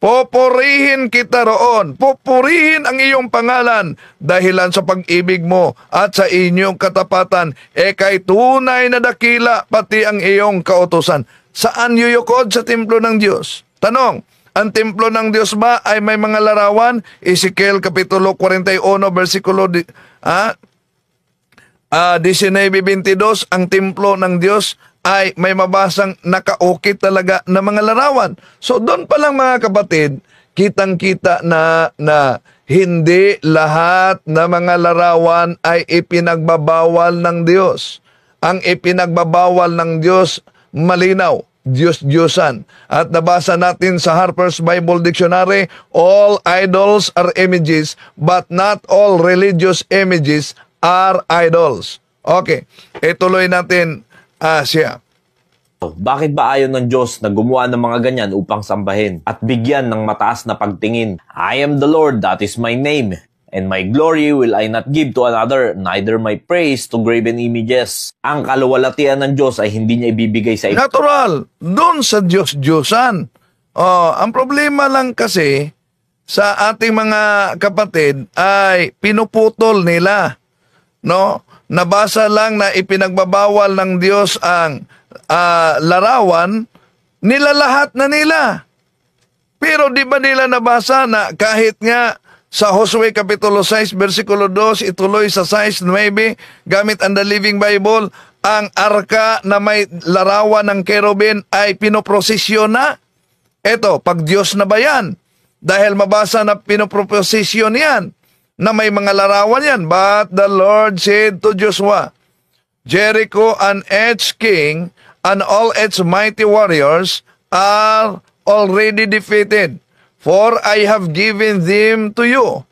Popurihin kita roon. Popurihin ang iyong pangalan dahilan sa pag-ibig mo at sa inyong katapatan. Kay tunay na dakila pati ang iyong kautusan. Saan yuyukod? Sa templo ng Diyos. Tanong, ang templo ng Diyos ba ay may mga larawan? Ezekiel Kapitulo 41, versikulo 19-22, ang templo ng Diyos ay may mabasang nakaukit talaga na mga larawan. So doon pa lang, mga kapatid, kitang-kita na hindi lahat na mga larawan ay ipinagbabawal ng Diyos. Ang ipinagbabawal ng Diyos, malinaw, Diyos-Diyosan. At nabasa natin sa Harper's Bible Dictionary, all idols are images, but not all religious images are idols. Okay, ituloy natin siya. Bakit ba ayaw ng Diyos na gumawa ng mga ganyan upang sambahin at bigyan ng mataas na pagtingin? I am the Lord, that is my name. And my glory will I not give to another, neither my praise to graven images. Ang kaluwalhatian ng Diyos ay hindi niya ibibigay sa Natural, doon sa Diyos-Diyosan. Ang problema lang kasi sa ating mga kapatid ay pinuputol nila. No? Nabasa lang na ipinagbabawal ng Diyos ang larawan, nilalahat na nila. Pero di ba nila nabasa na kahit nga sa Josue Kapitulo 6, versikulo 2, ituloy sa 6:9, gamit ang The Living Bible, ang arka na may larawan ng kerubin ay pinoprosesyon na. Eto, pag Diyos na ba yan? Dahil mabasa na pinoprosesyon yan, na may mga larawan yan. But the Lord said to Joshua, Jericho and its king and all its mighty warriors are already defeated, for I have given them to you.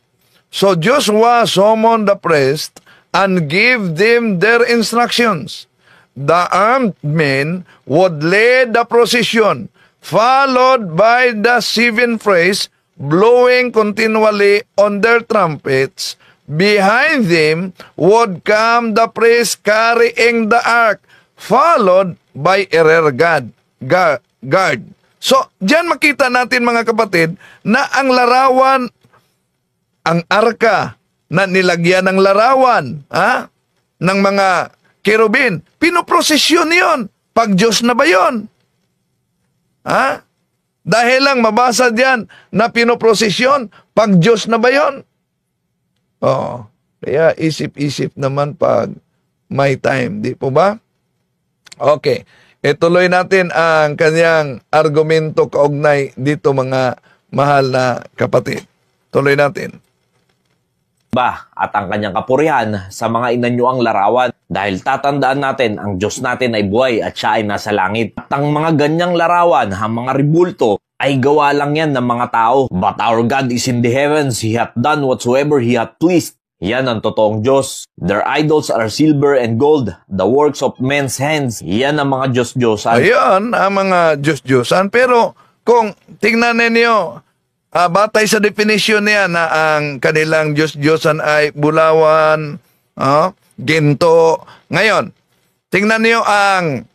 So Joshua summoned the priests and gave them their instructions. The armed men would lead the procession, followed by the 7 priests, blowing continually on their trumpets. Behind them would come the priests carrying the ark, followed by a rear guard. So, diyan makita natin, mga kapatid, na ang larawan ang arka na nilagyan ng larawan, ng mga kerubin, pinoprosesyon yon. Pag Diyos na ba yon? Dahil lang mabasa diyan na pinoprosesyon, pag Diyos na ba yon? Kaya isip-isip naman pag may time, di po ba? Okay, ituloy natin ang kanyang argumento kaugnay dito, mga mahal na kapatid. Tuloy natin. At ang kanyang kapurihan sa mga inanyuang larawan, dahil tatandaan natin ang Diyos natin ay buhay at siya ay nasa langit. At ang mga ganyang larawan, ang mga ribulto, ay gawa lang yan ng mga tao. But our God is in the heavens, He hath done whatsoever He hath pleased. Yan ang totoong Diyos. Their idols are silver and gold, the works of men's hands. Yan ang mga Diyos-Diyosan. Ayan, ang mga Diyos-Diyosan. Pero kung tingnan ninyo, batay sa definition niya na ang kanilang Diyos-Diyosan ay bulawan, ginto. Ngayon, tingnan niyo ang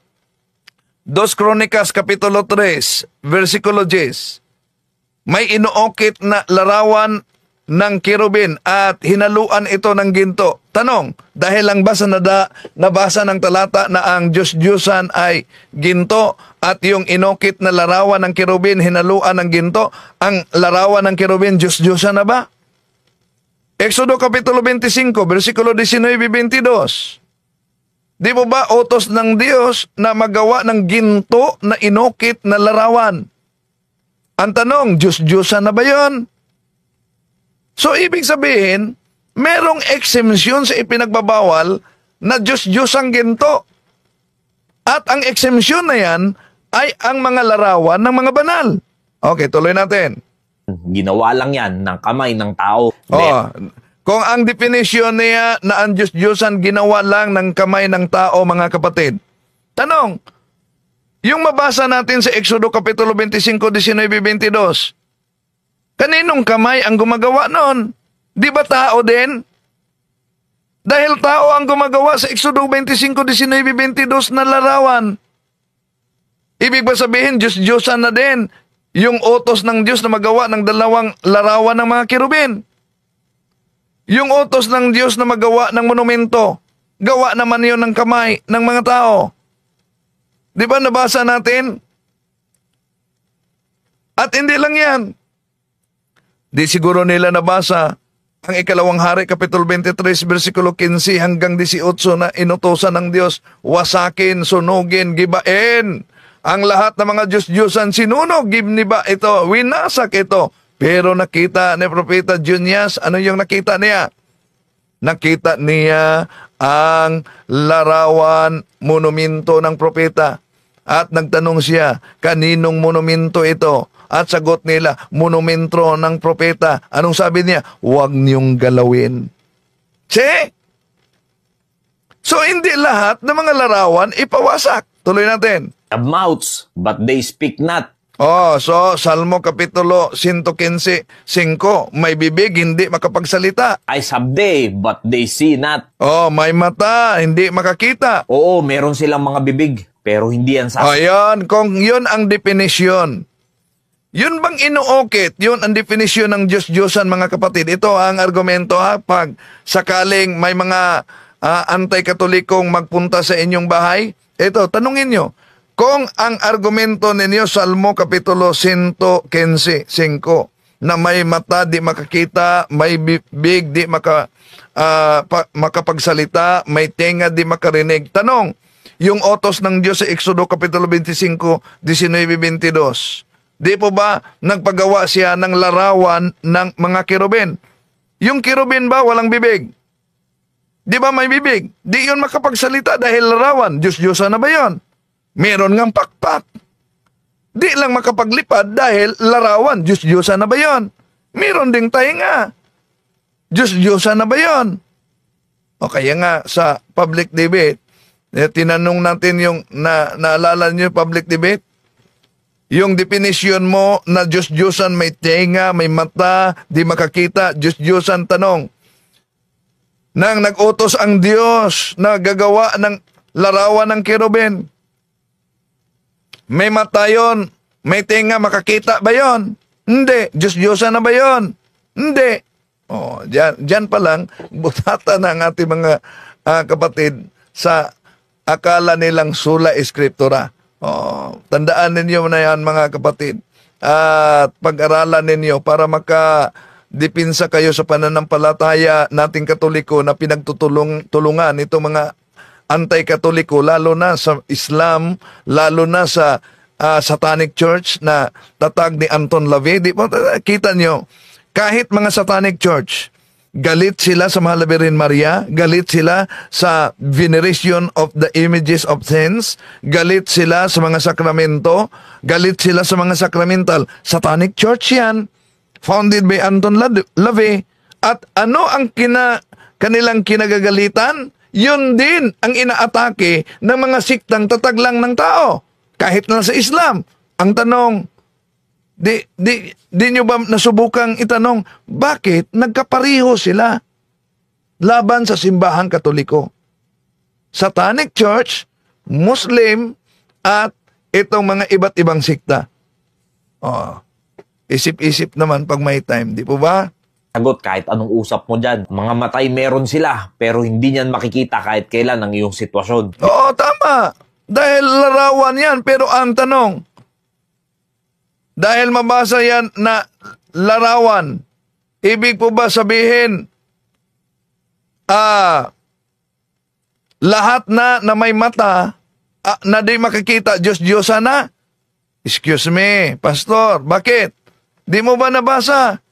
2 Crónicas Kapitulo 3, versikulo 10. May inuokit na larawan ng kirubin at hinaluan ito ng ginto. Tanong, dahil lang ba sa nabasa ng talata na ang Diyos-Diyosan ay ginto at yung inokit na larawan ng kirubin hinaluan ng ginto, ang larawan ng kirubin Diyos-Diyosan na ba? Exodo Kapitulo 25, versikulo 19-22. Di mo ba utos ng Diyos na magawa ng ginto na inokit na larawan? Ang tanong, Diyos-Diyosan na ba yun? So, ibig sabihin, merong exemption sa ipinagbabawal na Diyos-Diyos ang ginto. At ang exemption na yan ay ang mga larawan ng mga banal. Okay, tuloy natin. Ginawa lang yan ng kamay ng tao. Kung ang definition niya na ang Diyos-Diyosan ginawa lang ng kamay ng tao, mga kapatid. Tanong, yung mabasa natin sa Exodo Kapitulo 25, 19-22, kaninong kamay ang gumagawa noon? Di ba tao din? Dahil tao ang gumagawa sa Exodo 25, 19-22 na larawan. Ibig ba sabihin, Diyos-Diyosan na din yung utos ng Diyos na magawa ng dalawang larawan ng mga kirubin? Yung utos ng Diyos na magawa ng monumento, gawa naman yun ng kamay ng mga tao. Di ba nabasa natin? At hindi lang yan. Di siguro nila nabasa ang ikalawang hari, Kapitulo 23, versikulo 15 hanggang 18 na inutosan ng Diyos, wasakin, sunugin, gibain. Ang lahat ng mga Diyos-Diyosan sinunog, gibniba ito, winasak ito. Pero nakita ni Propeta Junias, ano yung nakita niya? Nakita niya ang larawan, monumento ng propeta. At nagtanong siya, kaninong monumento ito? At sagot nila, monumento ng propeta. Anong sabi niya? Huwag niyong galawin. See? So, hindi lahat ng mga larawan ipawasak. Tuloy natin. Have mouths, but they speak not. So, Salmo Kapitulo 115, 5, may bibig, hindi makapagsalita. Eyes have they, but they see not. May mata, hindi makakita. Oo, meron silang mga bibig, pero hindi yan sa... Yan, kung yun ang definisyon. Yun bang inuokit? Yun ang definisyon ng Diyos-Diyosan, mga kapatid. Ito ang argumento, pag sakaling may mga anti-katolikong magpunta sa inyong bahay. Ito, tanungin nyo. Kung ang argumento ninyo, Salmo Kapitulo 115, 5, na may mata di makakita, may bibig di makapagsalita, may tenga di makarinig. Tanong, yung utos ng Diyos sa Exodo Kapitulo 25, 19-22, di po ba nagpagawa siya ng larawan ng mga kirubin? Yung kirubin ba walang bibig? Di ba may bibig? Di yun makapagsalita dahil larawan. Diyos-Diyosan na ba yun? Meron ngang pakpak. Di lang makapaglipad dahil larawan. Diyos-Diyosan na ba yun? Meron ding tainga. Diyos-Diyosan na ba yun? O kaya nga sa public debate, tinanong natin yung, naalala niyo public debate? Yung definition mo na Diyos-Diyosan may tainga, may mata, di makakita, Diyos-Diyosan, tanong. Nang nag-utos ang Diyos na gagawa ng larawan ng kirubin, may mata yun, may tenga, makakita ba yun? Hindi. Diyos-Diyosan na ba yun? Hindi. Oh, diyan pa lang butata na ang ating mga kapatid sa akala nilang sola escritura. Oh, tandaan ninyo na yan mga kapatid. At pag-aralan ninyo para makadipinsa kayo sa pananampalataya nating Katoliko na pinagtutulungan itong mga anti-Katoliko, lalo na sa Islam, lalo na sa Satanic Church na tatag ni Anton LaVey. Di ba, kita nyo, kahit mga Satanic Church, galit sila sa Mahal na Birhen Maria, galit sila sa veneration of the images of saints, galit sila sa mga sakramento, galit sila sa mga sakramental. Satanic Church yan, founded by Anton LaVey. At ano ang kanilang kinagagalitan? Yun din ang inaatake ng mga siktang tataglang ng tao. Kahit na sa Islam. Ang tanong, Di nyo ba nasubukang itanong, bakit nagkapariho sila laban sa simbahang Katoliko? Satanic Church, Muslim, at itong mga iba't ibang sikta. Oh, isip-isip naman pag may time, di po ba? Sagot kahit anong usap mo dyan. Mga matay meron sila, pero hindi niyan makikita kahit kailan ang iyong sitwasyon. Oo, tama. Dahil larawan yan, pero ang tanong, dahil mabasa yan na larawan, ibig po ba sabihin, lahat na may mata, na di makikita, Diyos-Diyosa na? Excuse me, Pastor, bakit? Di mo ba nabasa?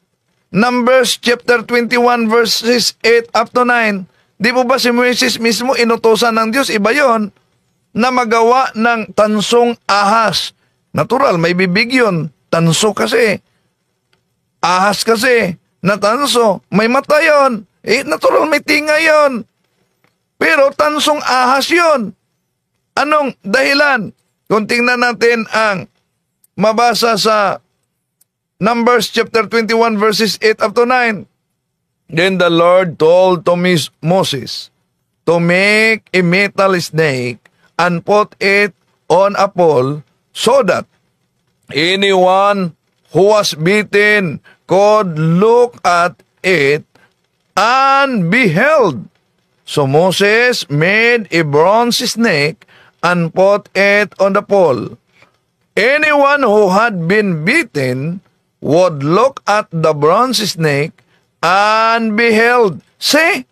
Numbers chapter 21 verses 8 up to 9. Di mo ba si Moises mismo inutosan ng Diyos? Iba yon, na magawa ng tansong ahas. Natural, may bibig yun. Tanso kasi. Ahas kasi. Na tanso. May mata yun. Natural, may tinga yun. Pero tansong ahas yun. Anong dahilan? Kung tingnan natin ang mabasa sa Numbers chapter 21 verses 8 up to 9. Then the Lord told to Moses to make a metal snake and put it on a pole so that anyone who was bitten could look at it and beheld. So Moses made a bronze snake and put it on the pole. Anyone who had been bitten would look at the bronze snake and beheld. See?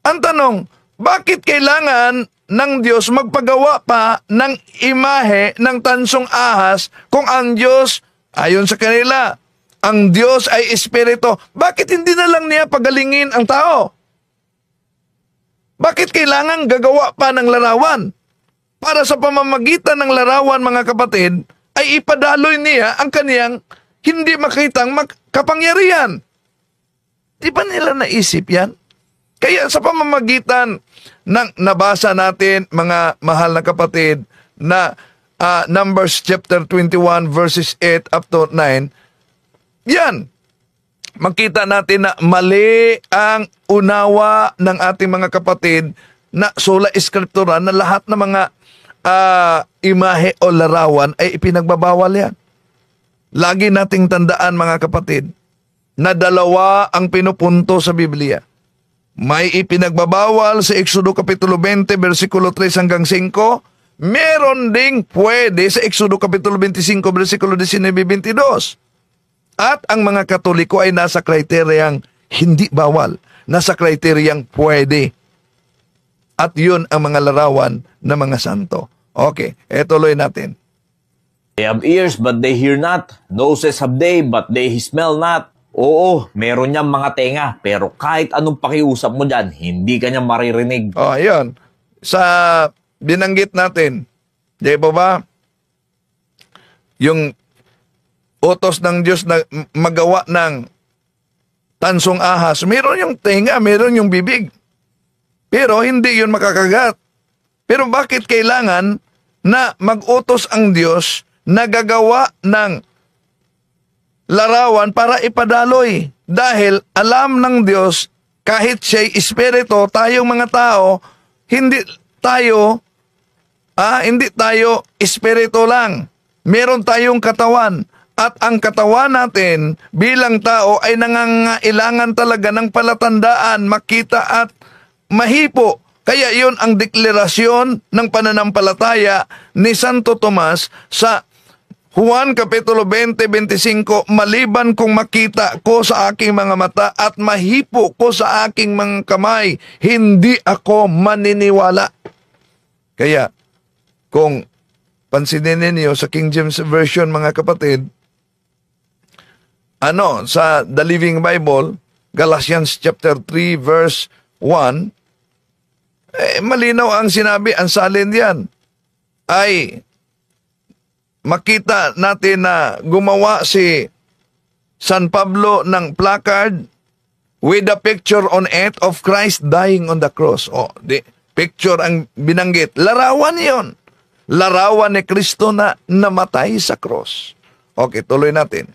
Ang tanong, bakit kailangan ng Diyos magpagawa pa ng imahe ng tansong ahas kung ang Diyos, ayon sa kanila, ang Diyos ay espiritu? Bakit hindi na lang niya pagalingin ang tao? Bakit kailangan gagawa pa ng larawan? Para sa pamamagitan ng larawan, mga kapatid, ay ipadaloy niya ang kaniyang hindi makitang kapangyarihan. Di ba nila naisip yan? Kaya sa pamamagitan ng nabasa natin, mga mahal na kapatid, na Numbers chapter 21 verses 8 up to 9, yan, makita natin na mali ang unawa ng ating mga kapatid na sola escritura na lahat ng mga imahe o larawan ay ipinagbabawal yan. Lagi nating tandaan, mga kapatid, na dalawa ang pinupunto sa Biblia. May ipinagbabawal sa Exodo Kapitulo 20, versikulo 3 hanggang 5. Meron ding pwede sa Exodo Kapitulo 25, versikulo 19-22. At ang mga Katoliko ay nasa kriteryang hindi bawal, nasa kriteryang pwede. At yun ang mga larawan ng mga santo. Okay, tuloy natin. They have ears but they hear not. Noses have they but they smell not. Oo, meron niyang mga tenga, pero kahit anong pakiusap mo dyan, hindi ka niya maririnig. Ayun. Sa binanggit natin, di ba? Yung utos ng Diyos na magawa ng tansong ahas, meron yung tenga, meron yung bibig. Pero hindi yun makakagat. Pero bakit kailangan na mag-utos ang Diyos na gagawa ng larawan para ipadaloy? Dahil alam ng Diyos, kahit siya'y espiritu, tayong mga tao, hindi tayo espiritu lang. Meron tayong katawan. At ang katawan natin bilang tao ay nangangailangan talaga ng palatandaan, makita at mahipo. Kaya yun ang deklarasyon ng pananampalataya ni Santo Tomas sa Juan Kapitulo 20:25, maliban kung makita ko sa aking mga mata at mahipo ko sa aking mga kamay, hindi ako maniniwala. Kaya, kung pansinin ninyo sa King James Version, mga kapatid, sa The Living Bible, Galatians chapter 3 verse 1, malinaw ang sinabi, ang salin diyan ay makita natin na gumawa si San Pablo ng placard with a picture on it of Christ dying on the cross. Picture ang binanggit. Larawan yon. Larawan ni Kristo na namatay sa cross. Okay, tuloy natin.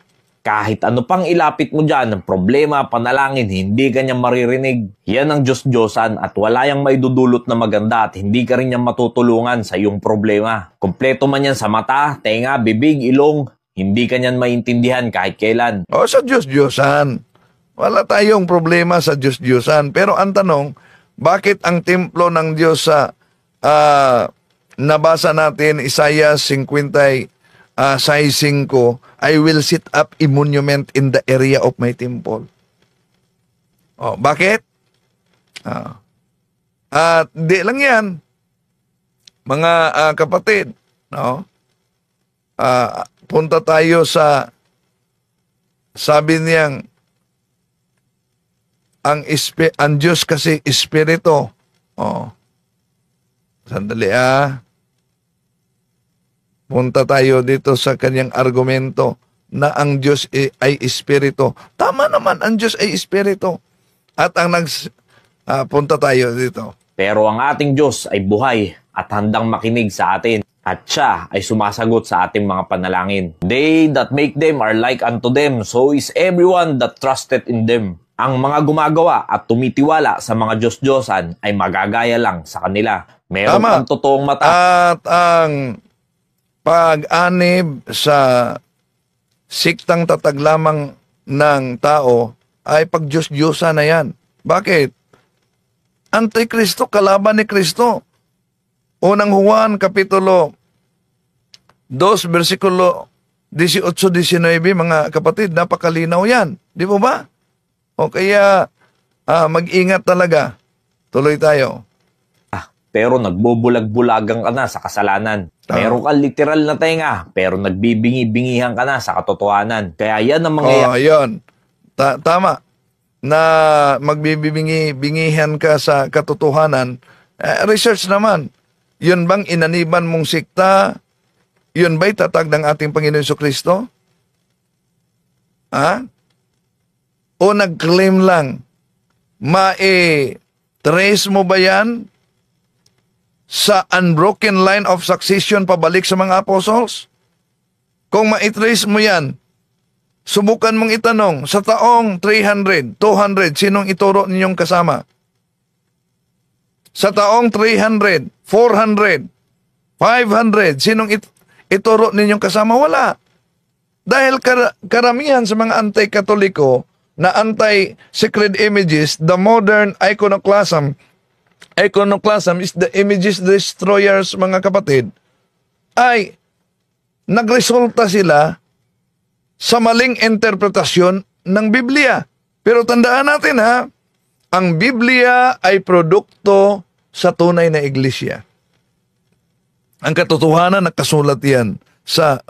Kahit ano pang ilapit mo dyan ng problema, panalangin, hindi ka niya maririnig. Yan ang Diyos-Diyosan at wala yang maidudulot na maganda at hindi ka rin niyang matutulungan sa iyong problema. Kompleto man yan sa mata, tenga, bibig, ilong, hindi ka niyan maintindihan kahit kailan. Sa Diyos-Diyosan. Wala tayong problema sa Diyos-Diyosan. Pero ang tanong, bakit ang templo ng Diyos sa nabasa natin, Isaiah 50, 6:5, I will set up a monument in the area of my temple. Bakit? At di lang yan, mga kapatid, punta tayo sa, sabi niyang, ang Diyos kasi Espiritu. Sandali punta tayo dito sa kanyang argumento na ang Diyos ay Espiritu. Tama naman, ang Diyos ay Espiritu. At ang punta tayo dito. Pero ang ating Diyos ay buhay at handang makinig sa atin. At siya ay sumasagot sa ating mga panalangin. They that make them are like unto them, so is everyone that trusted in them. Ang mga gumagawa at tumitiwala sa mga Diyos-Diyosan ay magagaya lang sa kanila. Meron kang totoong mata. At ang pag-anib sa siktang tatag lamang ng tao ay pag-Diyos-Diyosan na yan. Bakit? Antikristo, kalaban ni Kristo. Unang Juan, Kapitulo 2, versikulo 18-19, mga kapatid, napakalinaw yan. Di po ba? Kaya mag-ingat talaga. Tuloy tayo. Pero nagbubulag-bulagan ka na sa kasalanan. Meron kang literal na tenga, pero nagbibingi-bingihan ka na sa katotohanan. Kaya yan ang mangyayari. Yun. Tama. Na magbibingi-bingihan ka sa katotohanan. Research naman. Yun bang inaniban mong sikta? Yun ba'y tatag ng ating Panginoon Jesucristo? O nag-claim lang? Trace mo ba yan sa unbroken line of succession pabalik sa mga apostles? Kung ma-trace mo yan, subukan mong itanong, sa taong 300, 200, sinong ituro ninyong kasama? Sa taong 300, 400, 500, sinong ituro ninyong kasama? Wala. Dahil karamihan sa mga anti-katoliko na anti-sacred images, the modern iconoclasm is the images destroyers, mga kapatid, ay nagresulta sila sa maling interpretasyon ng Biblia. Pero tandaan natin ang Biblia ay produkto sa tunay na iglesia. Ang katotohanan, nakasulat yan sa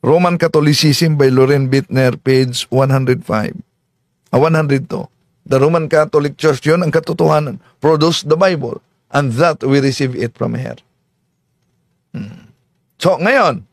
Roman Catholicism by Loren Bittner, page 102. The Roman Catholic Church, yun ang katotohanan. Produce the Bible, and that we receive it from her. So, ngayon,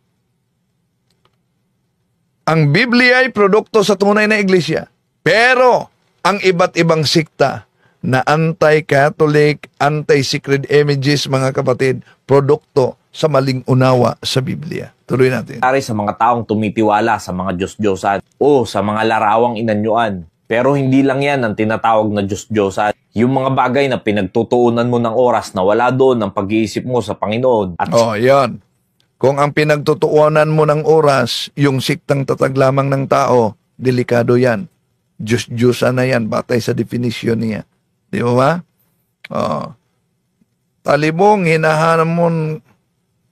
ang Biblia ay produkto sa tunay na iglesia. Pero, ang iba't ibang sikta na anti-Catholic, anti-sacred images, mga kapatid, produkto sa maling unawa sa Biblia. Tuloy natin. Sa mga taong tumitiwala sa mga Diyos-Diyosan o sa mga larawang inanyuan. Pero hindi lang yan ang tinatawag na Diyos-Diyosan. Yung mga bagay na pinagtutuunan mo ng oras na wala doon ang pag-iisip mo sa Panginoon. At yan. Kung ang pinagtutuunan mo ng oras, yung siktang tatag lamang ng tao, delikado yan. Diyos-Diyosa na yan, batay sa definisyon niya. Di ba? Talibong, hinahamon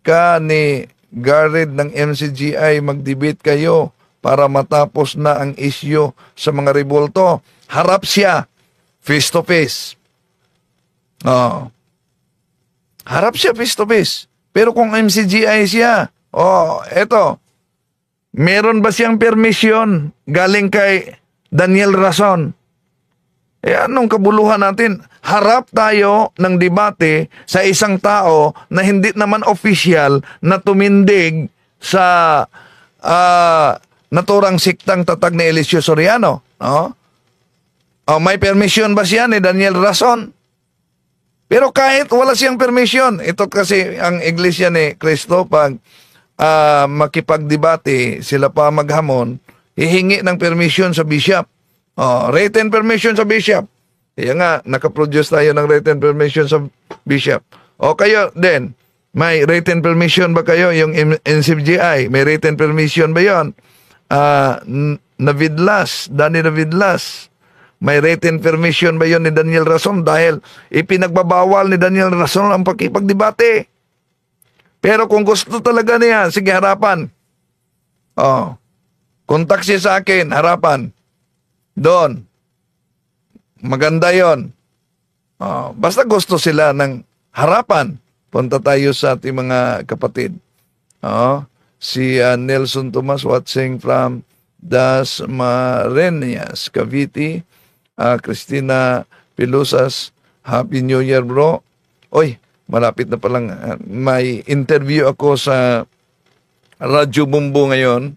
ka ni Garrett ng MCGI, mag-debate kayo para matapos na ang isyu sa mga revolto. Harap siya, face to face. Harap siya face to face. Pero kung MCGI siya, eto, meron ba siyang permission galing kay Daniel Rason? Anong kabuluhan natin? Harap tayo ng debate sa isang tao na hindi naman official na tumindig sa naturang siktang tatag ni Eliseo Soriano. May permission ba siya ni Daniel Rason? Pero kahit wala siyang permission, ito kasi ang Iglesia ni Cristo, pag makipagdebate, sila pa maghamon, hihingi ng permission sa bishop. Written permission sa bishop. Kaya nga, nakaproduce tayo ng written permission sa bishop. Kayo din, may written permission ba kayo? Yung NCBGI, may written permission ba yun? Danny Navidlas, may written permission ba yun ni Daniel Rason? Dahil ipinagbabawal ni Daniel Rason ang pakipagdebate. Pero kung gusto talaga niya, sige, harapan. Kontak siya sa akin, harapan. Doon. Maganda yon. Basta gusto sila ng harapan. Punta tayo sa ating mga kapatid. Si Nelson Tomas watching from Dasmariñas, Cavite. Christina Pilosas, Happy New Year, bro. Oy, malapit na palang may interview ako sa Radyo Bumbu ngayon.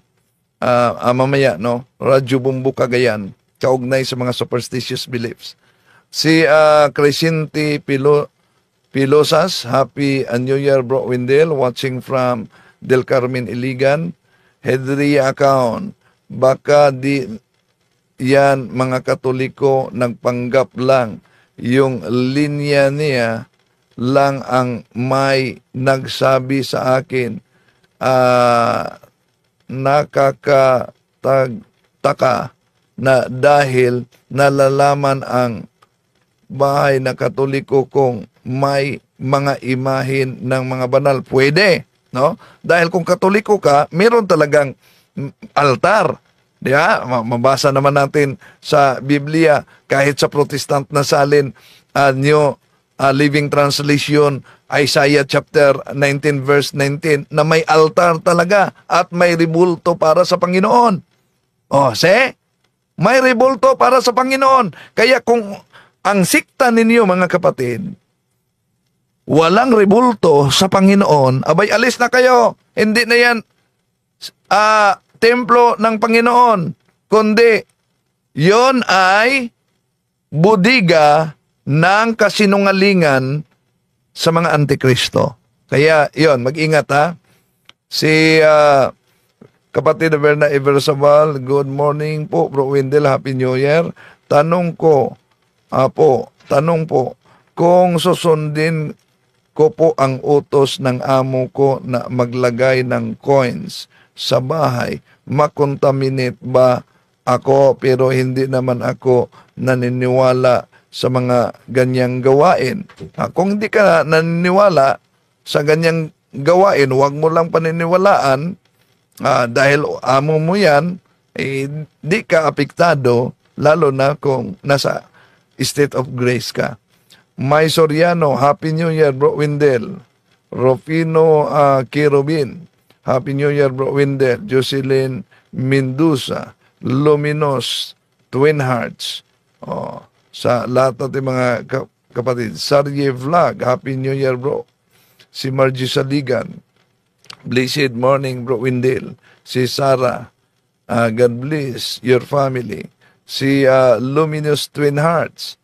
Mamaya, no? Radyo Bumbu Cagayan. Kaugnay sa mga superstitious beliefs. Si Crescente Pilosas, Happy New Year, bro Windel, watching from Del Carmen, Iligan. Hedria account, baka di yan mga Katoliko nagpanggap lang, yung linya niya lang ang may nagsabi sa akin. Nakakataka na dahil nalalaman ang bahay na Katoliko kung may mga imahin ng mga banal. Pwede, no? Dahil kung Katoliko ka, meron talagang altar. Diba? Mabasa naman natin sa Biblia, kahit sa Protestant na salin, New Living Translation, Isaiah chapter 19 verse 19, na may altar talaga at may rebulto para sa Panginoon. May rebulto para sa Panginoon. Kaya kung ang sikta ninyo, mga kapatid, walang rebulto sa Panginoon, abay, alis na kayo. Hindi na yan templo ng Panginoon, kundi yon ay budiga ng kasinungalingan sa mga antikristo. Kaya yon, mag-ingat ha. Si kapatid Verna Eversabal, good morning po, Bro Wendell, Happy New Year. Tanong po, kung susundin ko po ang utos ng amo ko na maglagay ng coins sa bahay, makontaminate ba ako? Pero hindi naman ako naniniwala sa mga ganyang gawain. Kung hindi ka naniniwala sa ganyang gawain, huwag mo lang paniniwalaan dahil amo mo yan, di ka apektado, lalo na kung nasa state of grace ka. May Soriano, Happy New Year, Bro Windel. Rufino Kirubin, Happy New Year, Bro Windel. Jocelyn Mendoza, Luminos, Twin Hearts. Sa lahat natin mga kapatid. Sarye Vlog, Happy New Year, bro. Si Margie Saligan, blessed morning, Bro Windel. Si Sarah, God bless your family. Si Luminous Twin Hearts,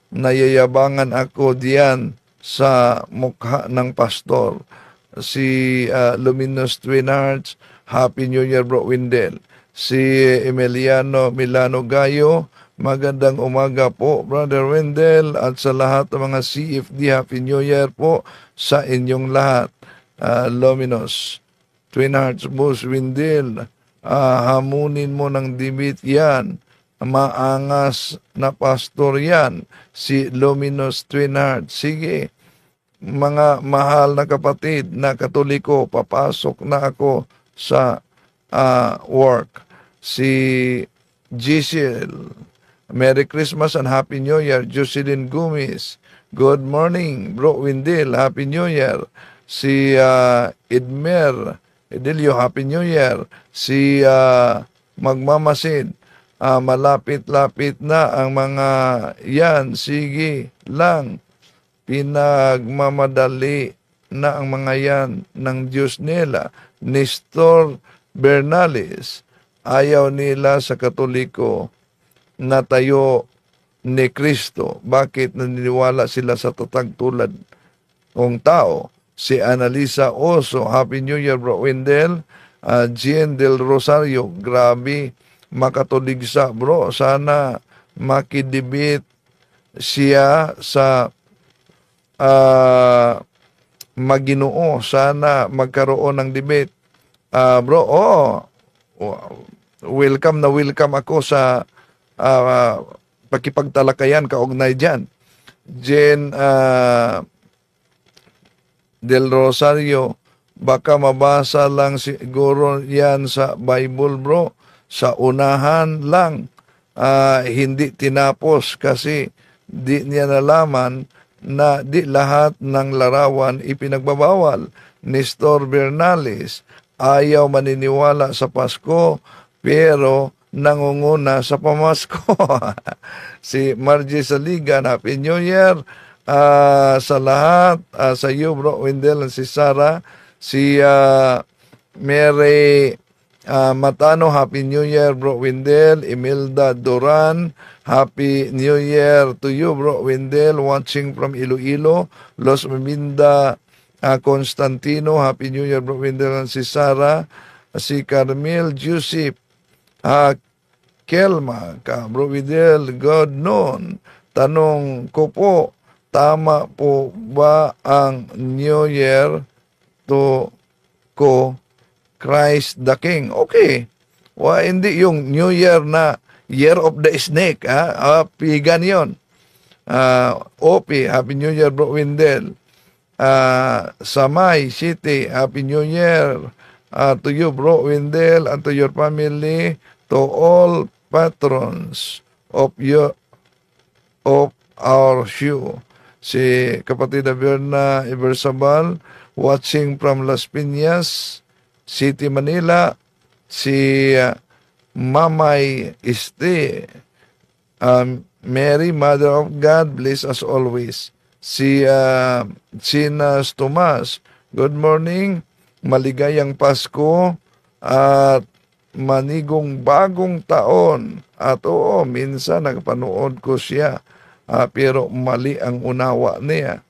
nayayabangan ako diyan sa mukha ng pastor. Si Luminous Twin Hearts, Happy New Year, Bro Windel. Si Emiliano Milano Gayo, magandang umaga po, Brother Wendell, at sa lahat ng mga CFD, Happy New Year po sa inyong lahat. Luminous, Twin Hearts, Boss Windel, hamunin mo ng dibit yan, maangas na pastor yan, si Luminous Twin Hearts. Sige, mga mahal na kapatid na Katoliko, papasok na ako sa work. Si Giselle, Merry Christmas and Happy New Year. Jocelyn Gumis, good morning, Bro Windel, Happy New Year. Si Edmer Edilio, Happy New Year. Si Magmamasid, malapit-lapit na ang mga yan. Sige lang, pinagmamadali na ang mga yan ng Diyos nila. Nestor Bernales, ayaw nila sa Katoliko na tayo ni Kristo. Bakit naniniwala sila sa tatag tulad ng tao? Si Analisa Oso, Happy New Year, Bro Windel. Jean Del Rosario, grabe, makatuligsa, bro. Sana makidibit siya sa Maginoo. Sana magkaroon ng debate. Bro, welcome na welcome ako sa pakipagtalakayan kaugnay dyan. Jen Del Rosario, baka mabasa lang siguro yan sa Bible, bro. Sa unahan lang, hindi tinapos kasi di niya nalaman na di lahat ng larawan ipinagbabawal. Nestor Bernales, ayaw maniniwala sa Pasko pero nangunguna sa pamasko. Si Margie Saligan, Happy New Year sa lahat, sa iyo, Bro Windel, and si Sarah. Si Mary Matano, Happy New Year, Bro Windel. Imelda Duran, Happy New Year to you, Bro Windel, watching from Iloilo. Los Meminda Constantino, Happy New Year, Bro Windel, and si Sarah. Si Carmel Joseph Kelma, Bro Windel, God noon. Tanong ko po, tama po ba ang New Year to ko Christ the King? Okay. Hindi yung New Year na Year of the Snake. Pigan yun. Opi, Happy New Year, Bro Windel. Samay City, Happy New Year to you, Bro Windel, and to your family, to all patrons of our show. Si kapatid Berna Ibersabal, watching from Las Piñas City, Manila. Si Mamay Este, Mary, Mother of God, bless us always. Si Sinas Tomas, good morning, maligayang Pasko at manigong bagong taon. At minsan nagpanood ko siya, pero mali ang unawa niya.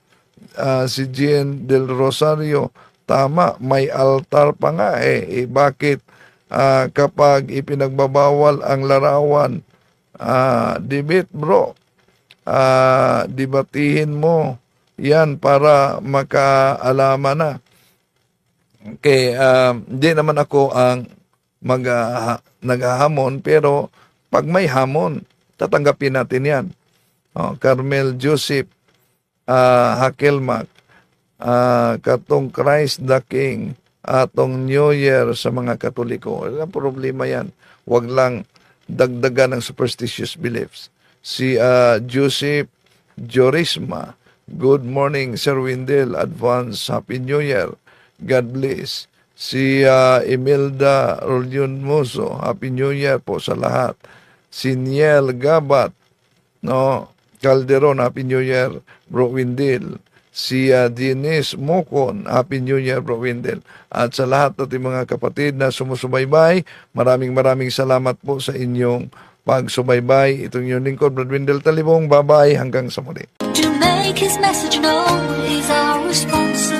Si Jean Del Rosario, tama, may altar pa nga bakit kapag ipinagbabawal ang larawan, debate, bro, debatihin mo yan para makaalaman na. Okay, di naman ako ang naghahamon, pero pag may hamon, tatanggapin natin yan. Carmel Joseph Hakelmak, katong Christ the King, atong New Year sa mga Katoliko. Ang problema yan. Huwag lang dagdagan ng superstitious beliefs. Si Joseph Jorisma, good morning, Sir Windel, advance Happy New Year. God bless. Si Imelda Rolion Muso, Happy New Year po sa lahat. Si Niel Gabat, Calderon, Happy New Year, Bro Windel. Si Denise Mocon, Happy New Year, Bro Windel. At sa lahat natin mga kapatid na sumusubaybay, maraming salamat po sa inyong pagsubaybay. Itong inyong lingkod, Bro Windel Talibong. Bye-bye, hanggang sa muli. To make his message known is our responsibility.